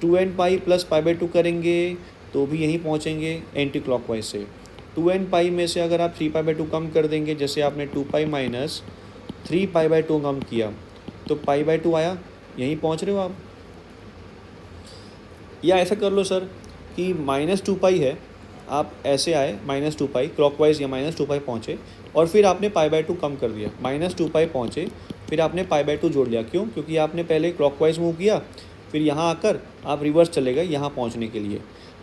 2n पाई प्लस π/2 करेंगे तो भी यहीं पहुँचेंगे एंटी क्लॉकवाइज से। 2n पाई में से अगर आप 3π/2 कम कर देंगे, जैसे आपने 2 पाई माइनस 3π/2 कम किया तो π/2 आया, यहीं पहुँच रहे हो आप। या ऐसा कर लो सर कि -2 पाई है, आप ऐसे आए -2 पाई क्लॉकवाइज या -2 पाई पहुँचे, और फिर आपने π/2 कम कर दिया, -2 पाई पहुँचे, फिर आपने π/2 जोड़ लिया। क्यों? क्योंकि आपने पहले क्लॉकवाइज मूव किया, फिर यहाँ आकर आप रिवर्स चले गए यहाँ पहुँचने के लिए।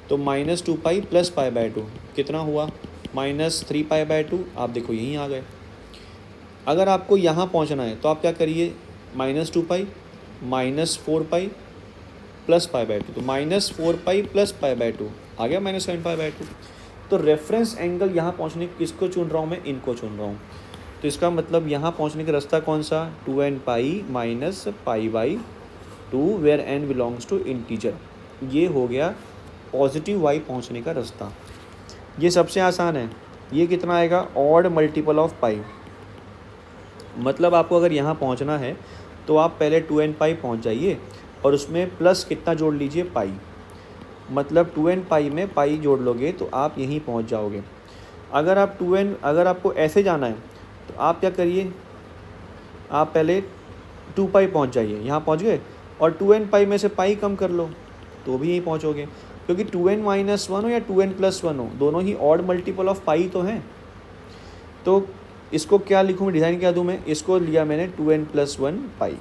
तो -2 पाई प्लस π/2 कितना हुआ? -3π/2। आप देखो यहीं आ गए। अगर आपको यहाँ पहुँचना है तो आप क्या करिए? -2 पाई -4 पाई प्लस π/2, तो -4 पाई प्लस π/2 आ गया -7π/2। तो रेफरेंस एंगल यहाँ पहुँचने किसको चुन रहा हूँ मैं? इनको चुन रहा हूँ। तो इसका मतलब यहाँ पहुँचने का रास्ता कौन सा? 2n pi minus π/2 where n belongs to integer. ये हो गया पॉजिटिव y पहुँचने का रास्ता। ये सबसे आसान है। ये कितना आएगा? ऑड मल्टीपल ऑफ पाई। मतलब आपको अगर यहाँ पहुँचना है तो आप पहले 2n पाई पहुँच जाइए और उसमें प्लस कितना जोड़ लीजिए? पाई। मतलब 2n पाई में पाई जोड़ लोगे तो आप यहीं पहुँच जाओगे। अगर आपको ऐसे जाना है तो आप क्या करिए? आप पहले 2 पाई पहुँच जाइए, यहाँ पहुँच गए, और 2n पाई में से पाई कम कर लो तो भी यहीं पहुँचोगे, क्योंकि 2n माइनस 1 हो या 2n प्लस 1 हो, दोनों ही ऑड मल्टीपल ऑफ पाई तो हैं। तो इसको क्या लिखूँ, डिज़ाइन क्या दूँ मैं? इसको लिया मैंने 2n प्लस 1 पाई।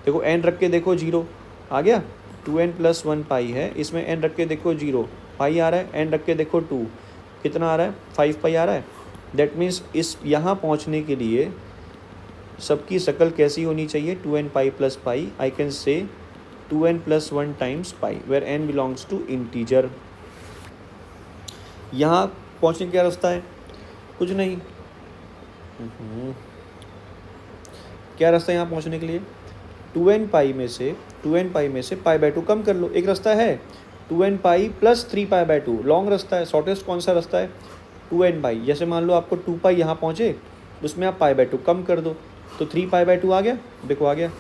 देखो n रख के देखो 0 आ गया, 2n प्लस 1 पाई है, इसमें n रख के देखो 0 पाई आ रहा है, n रख के देखो 2 कितना आ रहा है? 5 पाई आ रहा है। दैट मीन्स इस यहाँ पहुँचने के लिए सबकी शक्ल कैसी होनी चाहिए? 2n pi plus pi. I can say 2n plus 1 times pi where n belongs to integer. यहाँ पहुँचने का क्या रास्ता है? कुछ नहीं। क्या रास्ता है यहाँ पहुँचने के लिए? 2n पाई में से π/2 कम कर लो। एक रास्ता है 2n पाई प्लस 3π/2, लॉन्ग रास्ता है। शॉर्टेस्ट कौन सा रास्ता है? 2n पाई। जैसे मान लो आपको 2 पाई यहाँ पहुँचे, उसमें आप π/2 कम कर दो तो 3π/2 आ गया। देखो आ गया।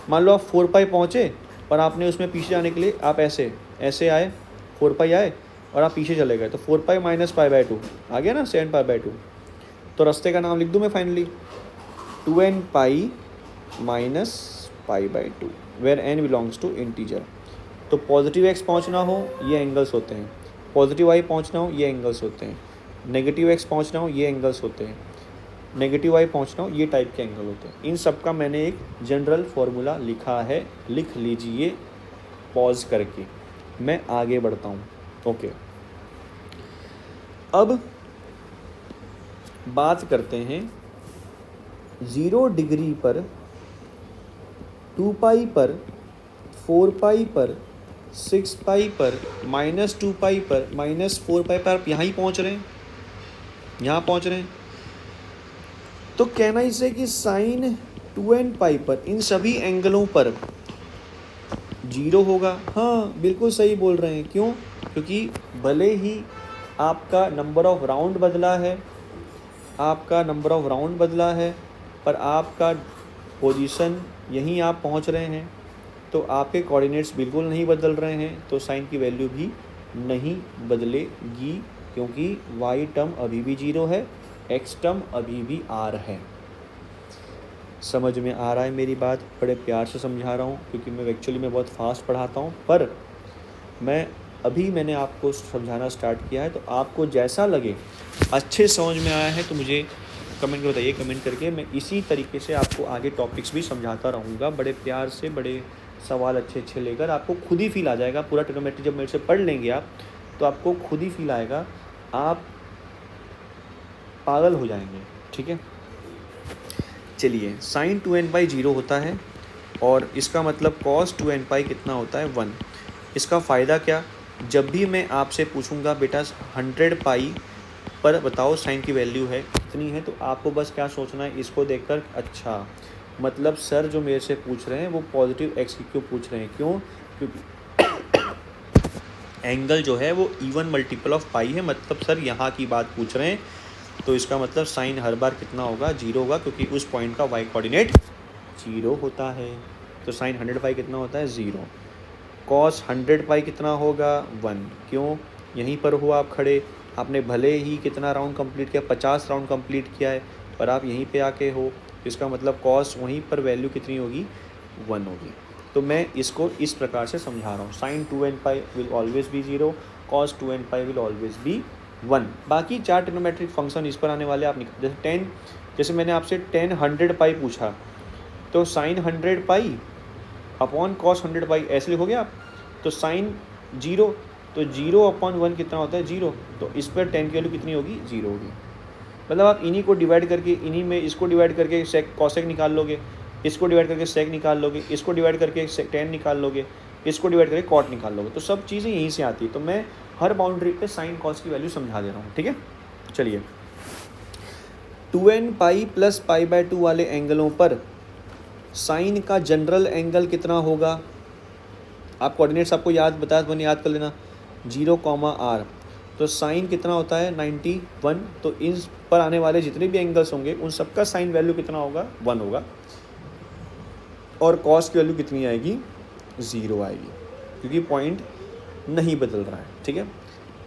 मान लो आप 4 पाई पहुँचे और आपने उसमें पीछे जाने के लिए आप ऐसे आए, 4 पाई आए और आप पीछे चले गए तो 4 पाई माइनस पाई बाई 2 आ गया ना 7 पाई बाई 2। तो रास्ते का नाम लिख दूँ मैं finally 2n pi minus pi by 2 where n belongs to integer. तो पॉजिटिव x पहुँचना हो ये एंगल्स होते हैं, पॉजिटिव y पहुँचना हो ये एंगल्स होते हैं, नेगेटिव x पहुँचना हो ये एंगल्स होते हैं, नेगेटिव y पहुँचना हो ये टाइप के एंगल होते हैं। इन सब का मैंने एक जनरल फार्मूला लिखा है, लिख लीजिए पॉज करके, मैं आगे बढ़ता हूँ। ओके, अब बात करते हैं 0 डिग्री पर, 2 पाई पर, 4 पाई पर, 6 पाई पर, -2 पाई पर, -4 पाई पर, आप यहाँ ही पहुँच रहे हैं, यहाँ पहुँच रहे हैं। तो कहना इसे कि साइन 2n पाई पर इन सभी एंगलों पर 0 होगा। हाँ बिल्कुल सही बोल रहे हैं। क्यों? क्योंकि भले ही आपका नंबर ऑफ राउंड बदला है, आपका नंबर ऑफ राउंड बदला है, पर आपका पोजीशन यहीं आप पहुंच रहे हैं, तो आपके कोऑर्डिनेट्स बिल्कुल नहीं बदल रहे हैं, तो साइन की वैल्यू भी नहीं बदलेगी, क्योंकि y टर्म अभी भी 0 है, x टर्म अभी भी r है। समझ में आ रहा है मेरी बात? बड़े प्यार से समझा रहा हूँ, क्योंकि मैं एक्चुअली मैं बहुत फास्ट पढ़ाता हूँ, पर मैंने आपको समझाना स्टार्ट किया है, तो आपको जैसा लगे अच्छे समझ में आया है तो मुझे कमेंट कर बताइए। कमेंट करके मैं इसी तरीके से आपको आगे टॉपिक्स भी समझाता रहूँगा, बड़े प्यार से, बड़े सवाल अच्छे अच्छे लेकर। आपको खुद ही फील आ जाएगा, पूरा ट्रिग्नोमेट्री जब मेरे से पढ़ लेंगे आप, तो आपको खुद ही फील आएगा, आप पागल हो जाएंगे। ठीक है, चलिए, साइन 2n पाई 0 होता है, और इसका मतलब कॉस 2n पाई कितना होता है? 1। इसका फ़ायदा क्या? जब भी मैं आपसे पूछूंगा बेटा 100 पाई पर बताओ साइन की वैल्यू है कितनी है, तो आपको बस क्या सोचना है, इसको देखकर अच्छा मतलब सर जो मेरे से पूछ रहे हैं वो पॉजिटिव x की क्यों पूछ रहे हैं। क्यों? क्योंकि एंगल जो है वो इवन मल्टीपल ऑफ पाई है, मतलब सर यहाँ की बात पूछ रहे हैं, तो इसका मतलब साइन हर बार कितना होगा? 0 होगा, क्योंकि उस पॉइंट का y कोऑर्डिनेट 0 होता है। तो साइन 100 पाई कितना होता है? 0। कॉस 100 पाई कितना होगा? 1। क्यों? यहीं पर हो आप खड़े, आपने भले ही कितना राउंड कंप्लीट किया, 50 राउंड कंप्लीट किया है, पर आप यहीं पे आके हो, इसका मतलब कॉस वहीं पर वैल्यू कितनी होगी? 1 होगी। तो मैं इसको इस प्रकार से समझा रहा हूँ, sine 2n pi will always be 0, cos 2n pi will always be 1। बाकी 4 ट्रिग्नोमेट्रिक फंक्शन इस पर आने वाले आप जैसे 10, जैसे मैंने आपसे 10 100 पाई पूछा, तो साइन 100 पाई अपॉन कॉस 100 पाई ऐसे लिखोगे आप। तो साइन 0, तो 0 अपॉन 1 कितना होता है? 0। तो इस पर 10 की वैल्यू कितनी होगी? 0 होगी। मतलब आप इन्हीं को डिवाइड करके, इन्हीं में इसको डिवाइड करके सेक कॉसेक निकाल लोगे, इसको डिवाइड करके सेक निकाल लोगे, इसको डिवाइड करके टेन निकाल लोगे, इसको डिवाइड करके कॉट निकाल लोगे। तो सब चीज़ें यहीं से आती है। तो मैं हर बाउंड्री पे साइन कॉस की वैल्यू समझा दे रहा हूँ। ठीक है, चलिए, 2n pi plus pi by 2 वाले एंगलों पर साइन का जनरल एंगल कितना होगा? आप कोऑर्डिनेट्स आपको याद याद कर लेना, 0, r। तो साइन कितना होता है? 91। तो इन पर आने वाले जितने भी एंगल्स होंगे उन सबका साइन वैल्यू कितना होगा? 1 होगा। और कॉस की वैल्यू कितनी आएगी? 0 आएगी, क्योंकि पॉइंट नहीं बदल रहा है। ठीक है,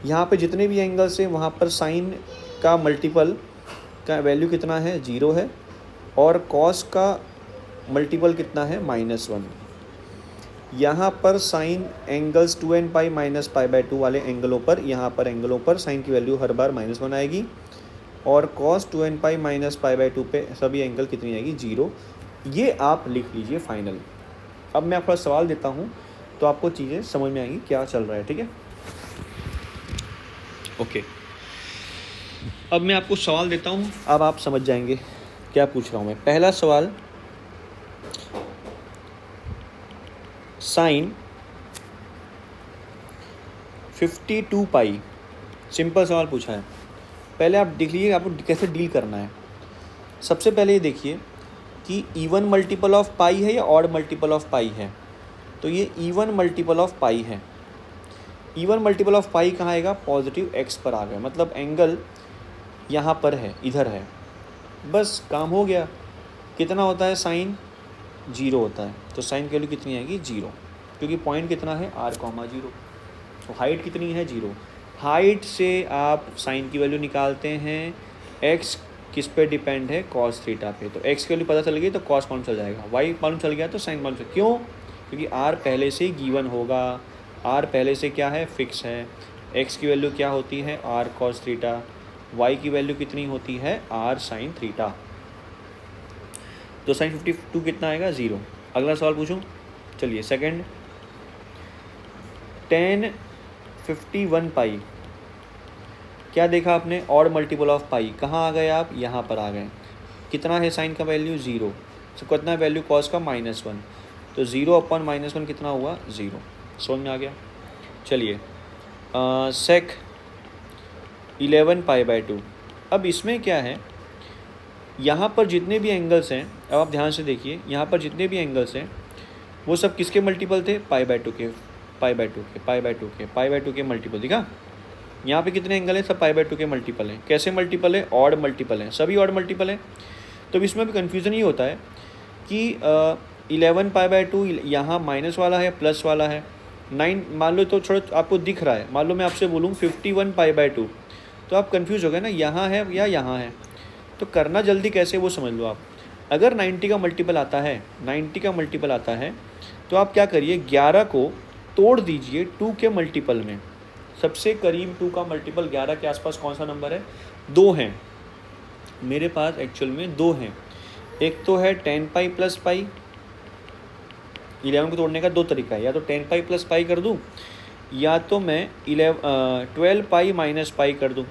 यहाँ पे जितने भी एंगल्स हैं वहाँ पर साइन का मल्टीपल का वैल्यू कितना है? 0 है, और कॉस का मल्टीपल कितना है? -1। यहाँ पर sine angles 2n pi minus pi by 2 वाले एंगलों पर, यहाँ पर एंगलों पर साइन की वैल्यू हर बार -1 आएगी, और cos 2n pi minus pi by 2 पे सभी एंगल कितनी आएगी? 0। ये आप लिख लीजिए फाइनल। अब मैं आपको सवाल देता हूँ तो आपको चीज़ें समझ में आएंगी क्या चल रहा है। ठीक है, ओके, अब मैं आपको सवाल देता हूँ, अब आप समझ जाएंगे क्या पूछ रहा हूँ मैं। पहला सवाल, साइन 52 पाई, सिंपल सवाल पूछा है। पहले आप देख लीजिए आपको कैसे डील करना है। सबसे पहले ये देखिए कि इवन मल्टीपल ऑफ पाई है या ऑड मल्टीपल ऑफ पाई है। तो ये इवन मल्टीपल ऑफ पाई है। इवन मल्टीपल ऑफ पाई कहाँ आएगा? पॉजिटिव x पर आ गया, मतलब एंगल यहाँ पर है, इधर है, बस काम हो गया। कितना होता है? साइन 0 होता है। तो साइन की वैल्यू कितनी आएगी? 0, क्योंकि पॉइंट कितना है? r, 0। तो हाइट कितनी है 0। हाइट से आप साइन की वैल्यू निकालते हैं, एक्स किस पे डिपेंड है, कॉस थीटा पे। तो एक्स की वैल्यू पता चल गई तो कॉस मालूम चल जाएगा, वाई मालूम चल गया तो साइन मालूम चल। क्यों? क्योंकि आर पहले से ही गिवन होगा, आर पहले से क्या है, फिक्स है। एक्स की वैल्यू क्या होती है, आर कॉस थीटा। वाई की वैल्यू कितनी होती है, आर साइन थीटा। तो साइन 52 कितना आएगा, 0। अगला सवाल पूछूं, चलिए सेकंड। tan 51 पाई, क्या देखा आपने, ऑड मल्टीपल ऑफ पाई। कहाँ आ गए आप, यहाँ पर आ गए। कितना है साइन का वैल्यू, 0। तो कितना वैल्यू कॉस का, -1। तो 0/-1 कितना हुआ, 0। समझ में आ गया। चलिए सेक 11 पाई/2। अब इसमें क्या है, यहाँ पर जितने भी एंगल्स हैं, अब आप ध्यान से देखिए, यहाँ पर जितने भी एंगल्स हैं वो सब किसके मल्टीपल थे, पाई/2 के, पाई/2 के, पाई/2 के, पाई/2 के मल्टीपल। दिखा यहाँ पे कितने एंगल हैं, सब पाई/2 के मल्टीपल हैं। कैसे मल्टीपल है, ऑड मल्टीपल हैं, सभी ऑड मल्टीपल हैं। तो इसमें भी कन्फ्यूज़न ये होता है कि 11 पाई/2 यहाँ माइनस वाला है, प्लस वाला है। 9 मान लो, तो थोड़ा आपको दिख रहा है, मान लो मैं आपसे बोलूँ 51 पाई/2, तो आप कन्फ्यूज़ हो गए ना, यहाँ है या यहाँ है। तो करना जल्दी कैसे, वो समझ लो आप। अगर 90 का मल्टीपल आता है, 90 का मल्टीपल आता है, तो आप क्या करिए, 11 को तोड़ दीजिए 2 के मल्टीपल में। सबसे करीब 2 का मल्टीपल 11 के आसपास कौन सा नंबर है, 2 हैं मेरे पास, एक्चुअल में 2 हैं। एक तो है 10 पाई प्लस पाई। 11 को तोड़ने का 2 तरीका है, या तो 10 पाई प्लस पाई कर दूँ, या तो मैं 12 पाई माइनस पाई कर दूँ।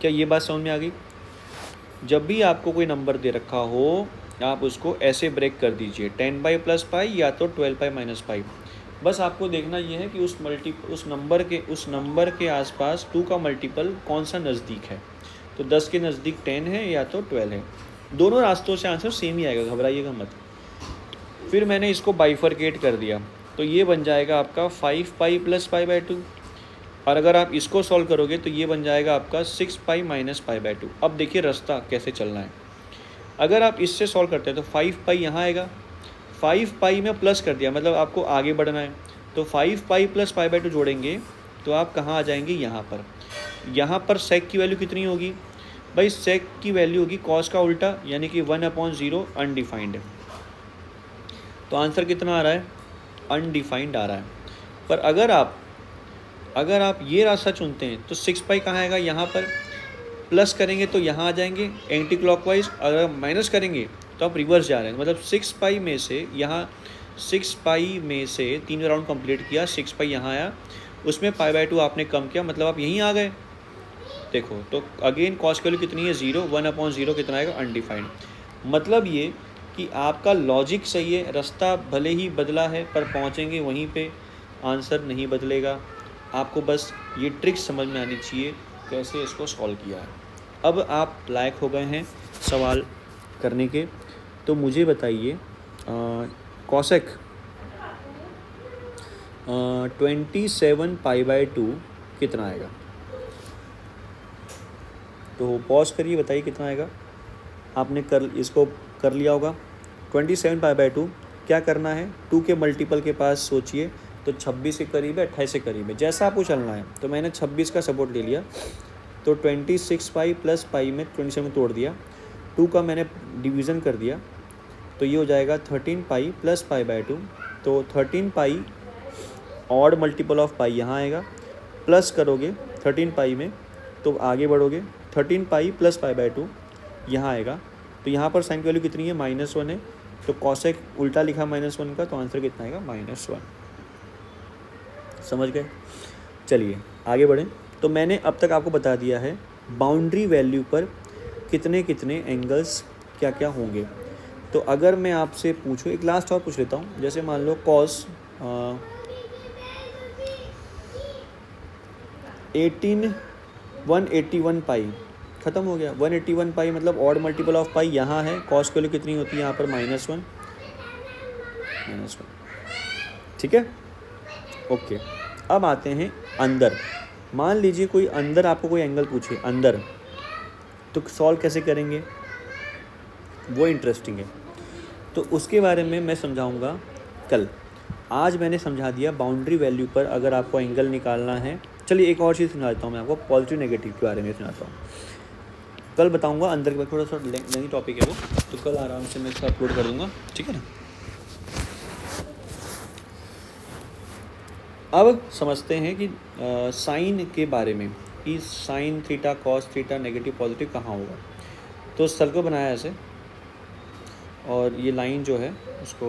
क्या ये बात समझ में आ गई? जब भी आपको कोई नंबर दे रखा हो, आप उसको ऐसे ब्रेक कर दीजिए, 10 पाई प्लस पाई या तो 12 पाई माइनस पाई। बस आपको देखना ये है कि उस नंबर के आसपास 2 का मल्टीपल कौन सा नज़दीक है। तो 10 के नज़दीक 10 है या तो 12 है। दोनों रास्तों से आंसर सेम ही आएगा, घबराइएगा मत। फिर मैंने इसको बाइफरकेट कर दिया, तो ये बन जाएगा आपका 5 पाई प्लस पाई/2। और अगर आप इसको सॉल्व करोगे तो ये बन जाएगा आपका 6 पाई माइनस पाई/2। अब देखिए रास्ता कैसे चलना है। अगर आप इससे सॉल्व करते हैं तो 5 पाई यहाँ आएगा, 5 पाई में प्लस कर दिया, मतलब आपको आगे बढ़ना है। तो 5 पाई प्लस पाई/2 जोड़ेंगे तो आप कहाँ आ जाएंगे, यहाँ पर। यहाँ पर सेक की वैल्यू कितनी होगी भाई, सेक की वैल्यू होगी कॉस का उल्टा, यानी कि 1/0 अनडिफाइंड। तो आंसर कितना आ रहा है, अनडिफाइंड आ रहा है। पर अगर आप ये रास्ता चुनते हैं तो 6 पाई कहाँ आएगा, यहाँ पर। प्लस करेंगे तो यहाँ आ जाएंगे एंटी क्लॉकवाइज, अगर माइनस करेंगे तो आप रिवर्स जा रहे हैं। मतलब 6 पाई में से यहाँ 6 पाई में से 3 राउंड कंप्लीट किया, 6 पाई यहाँ आया, उसमें पाई/2 आपने कम किया, मतलब आप यहीं आ गए। देखो तो अगेन कॉस की वैल्यू कितनी है, 0, 1/0 कितना आएगा, अनडिफाइंड। मतलब ये कि आपका लॉजिक सही है, रास्ता भले ही बदला है पर पहुँचेंगे वहीं पे, आंसर नहीं बदलेगा। आपको बस ये ट्रिक समझ में आनी चाहिए कैसे इसको सॉल्व किया है। अब आप लायक हो गए हैं सवाल करने के, तो मुझे बताइए कॉसेक 27 पाई/2 कितना आएगा। तो पॉज करिए, बताइए कितना आएगा। आपने इसको कर लिया होगा। 27 पाई/2 क्या करना है, 2 के मल्टीपल के पास सोचिए, तो 26 के करीब है, 28 के करीब है, जैसा आपको चलना है। तो मैंने 26 का सपोर्ट ले लिया, तो 26 पाई प्लस पाई में 27 तोड़ दिया, 2 का मैंने डिवीज़न कर दिया, तो ये हो जाएगा 13 पाई प्लस पाई/2। तो 13 पाई ऑड मल्टीपल ऑफ पाई यहाँ आएगा, प्लस करोगे 13 पाई में तो आगे बढ़ोगे, 13 पाई प्लस पाई/2 यहाँ आएगा। तो यहाँ पर साइन की वैल्यू कितनी है, -1 है, तो कॉसेक उल्टा लिखा -1 का, तो आंसर कितना आएगा, -1। समझ गए। चलिए आगे बढ़ें। तो मैंने अब तक आपको बता दिया है बाउंड्री वैल्यू पर कितने कितने एंगल्स क्या क्या होंगे। तो अगर मैं आपसे पूछूं, एक लास्ट और पूछ लेता हूं, जैसे मान लो कॉस 181 पाई ख़त्म हो गया। 181 पाई मतलब ऑड मल्टीपल ऑफ पाई यहाँ है, कॉस की वैल्यू कितनी होती है यहाँ पर, -1। ठीक है, ओके। अब आते हैं अंदर। मान लीजिए कोई अंदर आपको कोई एंगल पूछे अंदर, तो सॉल्व कैसे करेंगे वो इंटरेस्टिंग है, तो उसके बारे में मैं समझाऊंगा कल। आज मैंने समझा दिया बाउंड्री वैल्यू पर अगर आपको एंगल निकालना है। चलिए एक और चीज़ सुना देता हूँ मैं आपको, पॉजिटिव नेगेटिव के बारे में सुनाता हूँ। कल बताऊँगा, अंदर के बाद थोड़ा सा नई टॉपिक है वो, तो कल आराम से मैं इसको अपलोड कर दूँगा, ठीक है ना। अब समझते हैं कि साइन के बारे में, कि sine theta cos theta negative positive कहाँ होगा। तो सर्कल बनाया ऐसे, और ये लाइन जो है उसको,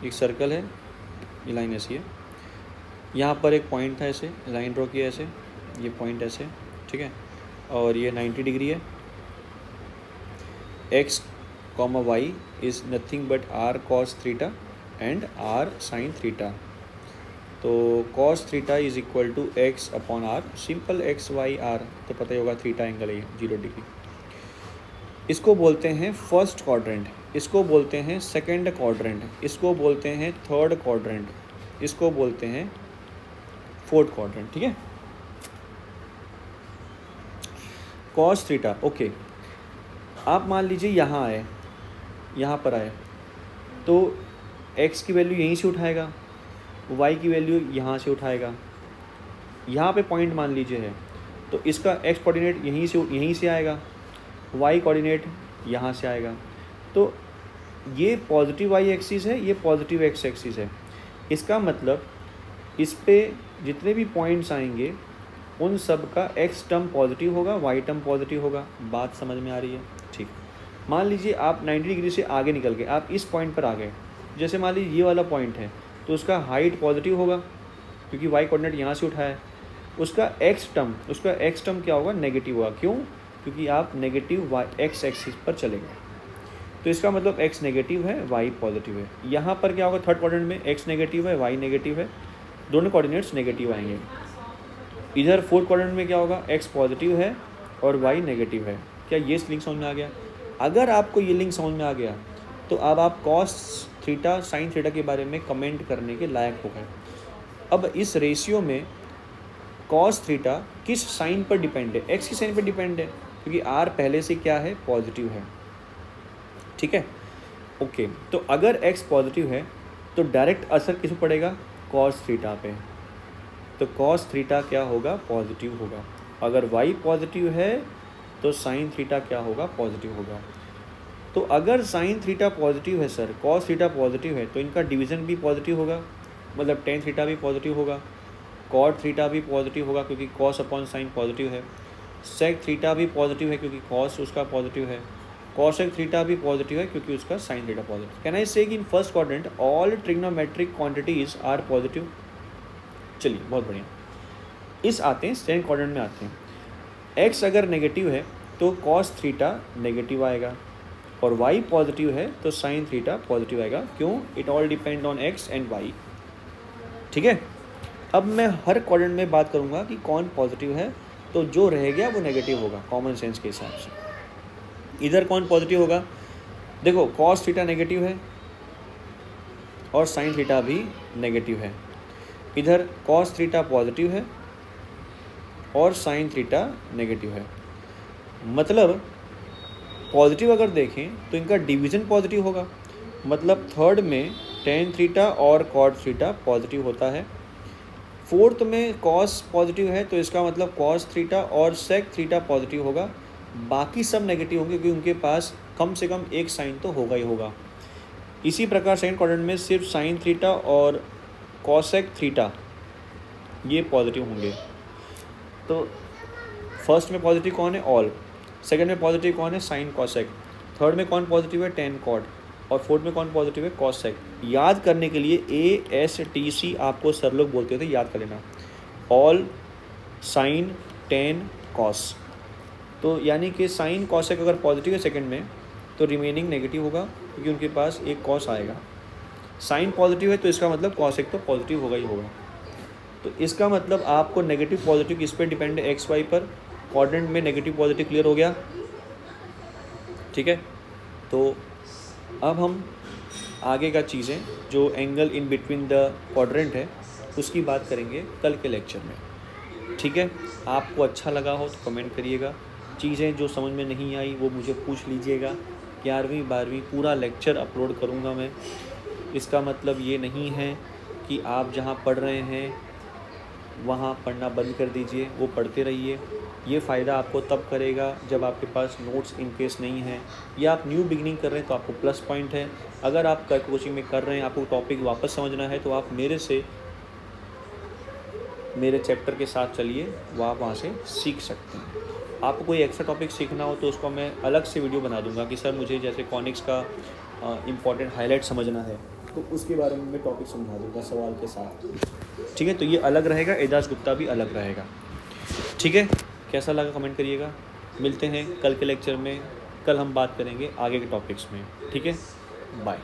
एक सर्कल है, ये लाइन ऐसी है, यहाँ पर एक पॉइंट था, ऐसे लाइन ड्रॉ किया ऐसे, ये पॉइंट ऐसे, ठीक है, और ये 90 डिग्री है। x, y is nothing but r cos theta and r sin theta. तो cos theta is equal to x upon r, simple x y r, तो पता ही होगा थीटा एंगल है 0 डिग्री। इसको बोलते हैं फर्स्ट क्वाड्रेंट, इसको बोलते हैं सेकंड क्वाड्रेंट, इसको बोलते हैं थर्ड क्वाड्रेंट, इसको बोलते हैं फोर्थ क्वाड्रेंट, ठीक है। cos थीटा, ओके, आप मान लीजिए यहाँ आए, यहाँ पर आए, तो x की वैल्यू यहीं से उठाएगा, y की वैल्यू यहाँ से उठाएगा, यहाँ पे पॉइंट मान लीजिए है, तो इसका x कोऑर्डिनेट यहीं से आएगा, y कोऑर्डिनेट यहाँ से आएगा। तो ये पॉजिटिव y एक्सिस है, ये पॉजिटिव x एक्सिस है। इसका मतलब इस पे जितने भी पॉइंट्स आएंगे उन सब का x टर्म पॉजिटिव होगा, y टर्म पॉजिटिव होगा। बात समझ में आ रही है? ठीक। मान लीजिए आप 90 डिग्री से आगे निकल गए, आप इस पॉइंट पर आ गए, जैसे मान लीजिए ये वाला पॉइंट है, तो उसका हाइट पॉजिटिव होगा क्योंकि y कोऑर्डिनेट यहाँ से उठाया है। उसका x टर्म क्या होगा? नेगेटिव होगा। क्यों? क्योंकि आप नेगेटिव x एक्सिस पर चले गए, तो इसका मतलब x नेगेटिव है, y पॉजिटिव है। यहाँ पर क्या होगा? थर्ड क्वाड्रेंट में x नेगेटिव है, y नेगेटिव है, दोनों कोऑर्डिनेट्स नेगेटिव आएंगे। इधर फोर्थ क्वाड्रेंट में क्या होगा? x पॉजिटिव है और y नेगेटिव है। क्या ये लिंक समझ में आ गया? अगर आपको ये लिंक समझ में आ गया तो अब आप cos थीटा साइन थीटा के बारे में कमेंट करने के लायक हो गए। अब इस रेशियो में cos थीटा किस साइन पर डिपेंड है? x की साइन पर डिपेंड है, क्योंकि r पहले से क्या है? पॉजिटिव है। ठीक है, ओके। तो अगर x पॉजिटिव है तो डायरेक्ट असर किस पर पड़ेगा? cos थीटा पे। तो cos थीटा क्या होगा? पॉजिटिव होगा। अगर y पॉजिटिव है तो साइन थीटा क्या होगा? पॉजिटिव होगा। तो अगर साइन थीटा पॉजिटिव है सर, cos थीटा पॉजिटिव है, तो इनका डिवीज़न भी पॉजिटिव होगा, मतलब tan थीटा भी पॉजिटिव होगा, cot थीटा भी पॉजिटिव होगा क्योंकि cos अपॉन साइन पॉजिटिव है, sec थीटा भी पॉजिटिव है क्योंकि cos उसका पॉजिटिव है, cosec थीटा भी पॉजिटिव है क्योंकि उसका sine theta positive. Can I say कि in first quadrant all trigonometric quantities are positive? चलिए, बहुत बढ़िया। इस आते हैं सेकंड क्वाड्रेंट में आते हैं। x अगर नेगेटिव है तो cos थीटा नेगेटिव आएगा, और y पॉजिटिव है तो साइन थीटा पॉजिटिव आएगा। क्यों? It all depend on x and y। ठीक है, अब मैं हर क्वाड्रेंट में बात करूंगा कि कौन पॉजिटिव है, तो जो रह गया वो नेगेटिव होगा कॉमन सेंस के हिसाब से। इधर कौन पॉजिटिव होगा? देखो, cos थीटा नेगेटिव है और साइन थीटा भी नेगेटिव है। इधर cos थीटा पॉजिटिव है और साइन थीटा नेगेटिव है। मतलब पॉजिटिव अगर देखें तो इनका डिवीज़न पॉजिटिव होगा, मतलब थर्ड में tan थीटा और cot थीटा पॉजिटिव होता है। फोर्थ में cos पॉजिटिव है तो इसका मतलब cos थीटा और sec थीटा पॉजिटिव होगा। बाकी सब नेगेटिव होंगे क्योंकि उनके पास कम से कम एक साइन तो होगा ही होगा। इसी प्रकार सेकंड क्वाड्रेंट में सिर्फ साइन थीटा और cosec थीटा ये पॉजिटिव होंगे। तो फर्स्ट में पॉजिटिव कौन है? ऑल। सेकंड में पॉजिटिव कौन है? Sign cosec. थर्ड में कौन पॉजिटिव है? Tan cot. और फोर्थ में कौन पॉजिटिव है? कॉसेक। याद करने के लिए ASTC आपको सर लोग बोलते थे, याद कर लेना। All, sine, tan, cos. तो यानी कि साइन कॉसेक अगर पॉजिटिव है सेकंड में तो रिमेनिंग नेगेटिव होगा क्योंकि उनके पास एक कॉस आएगा। साइन पॉजिटिव है तो इसका मतलब कॉसेक तो पॉजिटिव होगा ही होगा। तो इसका मतलब आपको नेगेटिव पॉजिटिव किस पे डिपेंड है? एक्स वाई पर। क्वाड्रेंट में नेगेटिव पॉजिटिव क्लियर हो गया? ठीक है, तो अब हम आगे का चीज़ें जो angle in between the quadrant है उसकी बात करेंगे कल के लेक्चर में। ठीक है, आपको अच्छा लगा हो तो कमेंट करिएगा। चीज़ें जो समझ में नहीं आई वो मुझे पूछ लीजिएगा। 11वीं 12वीं पूरा लेक्चर अपलोड करूँगा मैं। इसका मतलब ये नहीं है कि आप जहाँ पढ़ रहे हैं वहाँ पढ़ना बंद कर दीजिए, वो पढ़ते रहिए। ये फ़ायदा आपको तब करेगा जब आपके पास नोट्स इन केस नहीं है, या आप न्यू बिगिनिंग कर रहे हैं तो आपको प्लस पॉइंट है। अगर आप कोचिंग में कर रहे हैं, आपको टॉपिक वापस समझना है, तो आप मेरे चैप्टर के साथ चलिए, वो आप वहाँ से सीख सकते हैं। आपको कोई एक्स्ट्रा टॉपिक सीखना हो तो उसको मैं अलग से वीडियो बना दूंगा कि सर मुझे जैसे कॉनिक्स का इम्पॉर्टेंट हाईलाइट समझना है, तो उसके बारे में मैं टॉपिक समझा दूंगा सवाल के साथ। ठीक है, तो ये अलग रहेगा, एजाज गुप्ता भी अलग रहेगा। ठीक है, कैसा लगा कमेंट करिएगा। मिलते हैं कल के लेक्चर में, कल हम बात करेंगे आगे के टॉपिक्स में। ठीक है, बाय।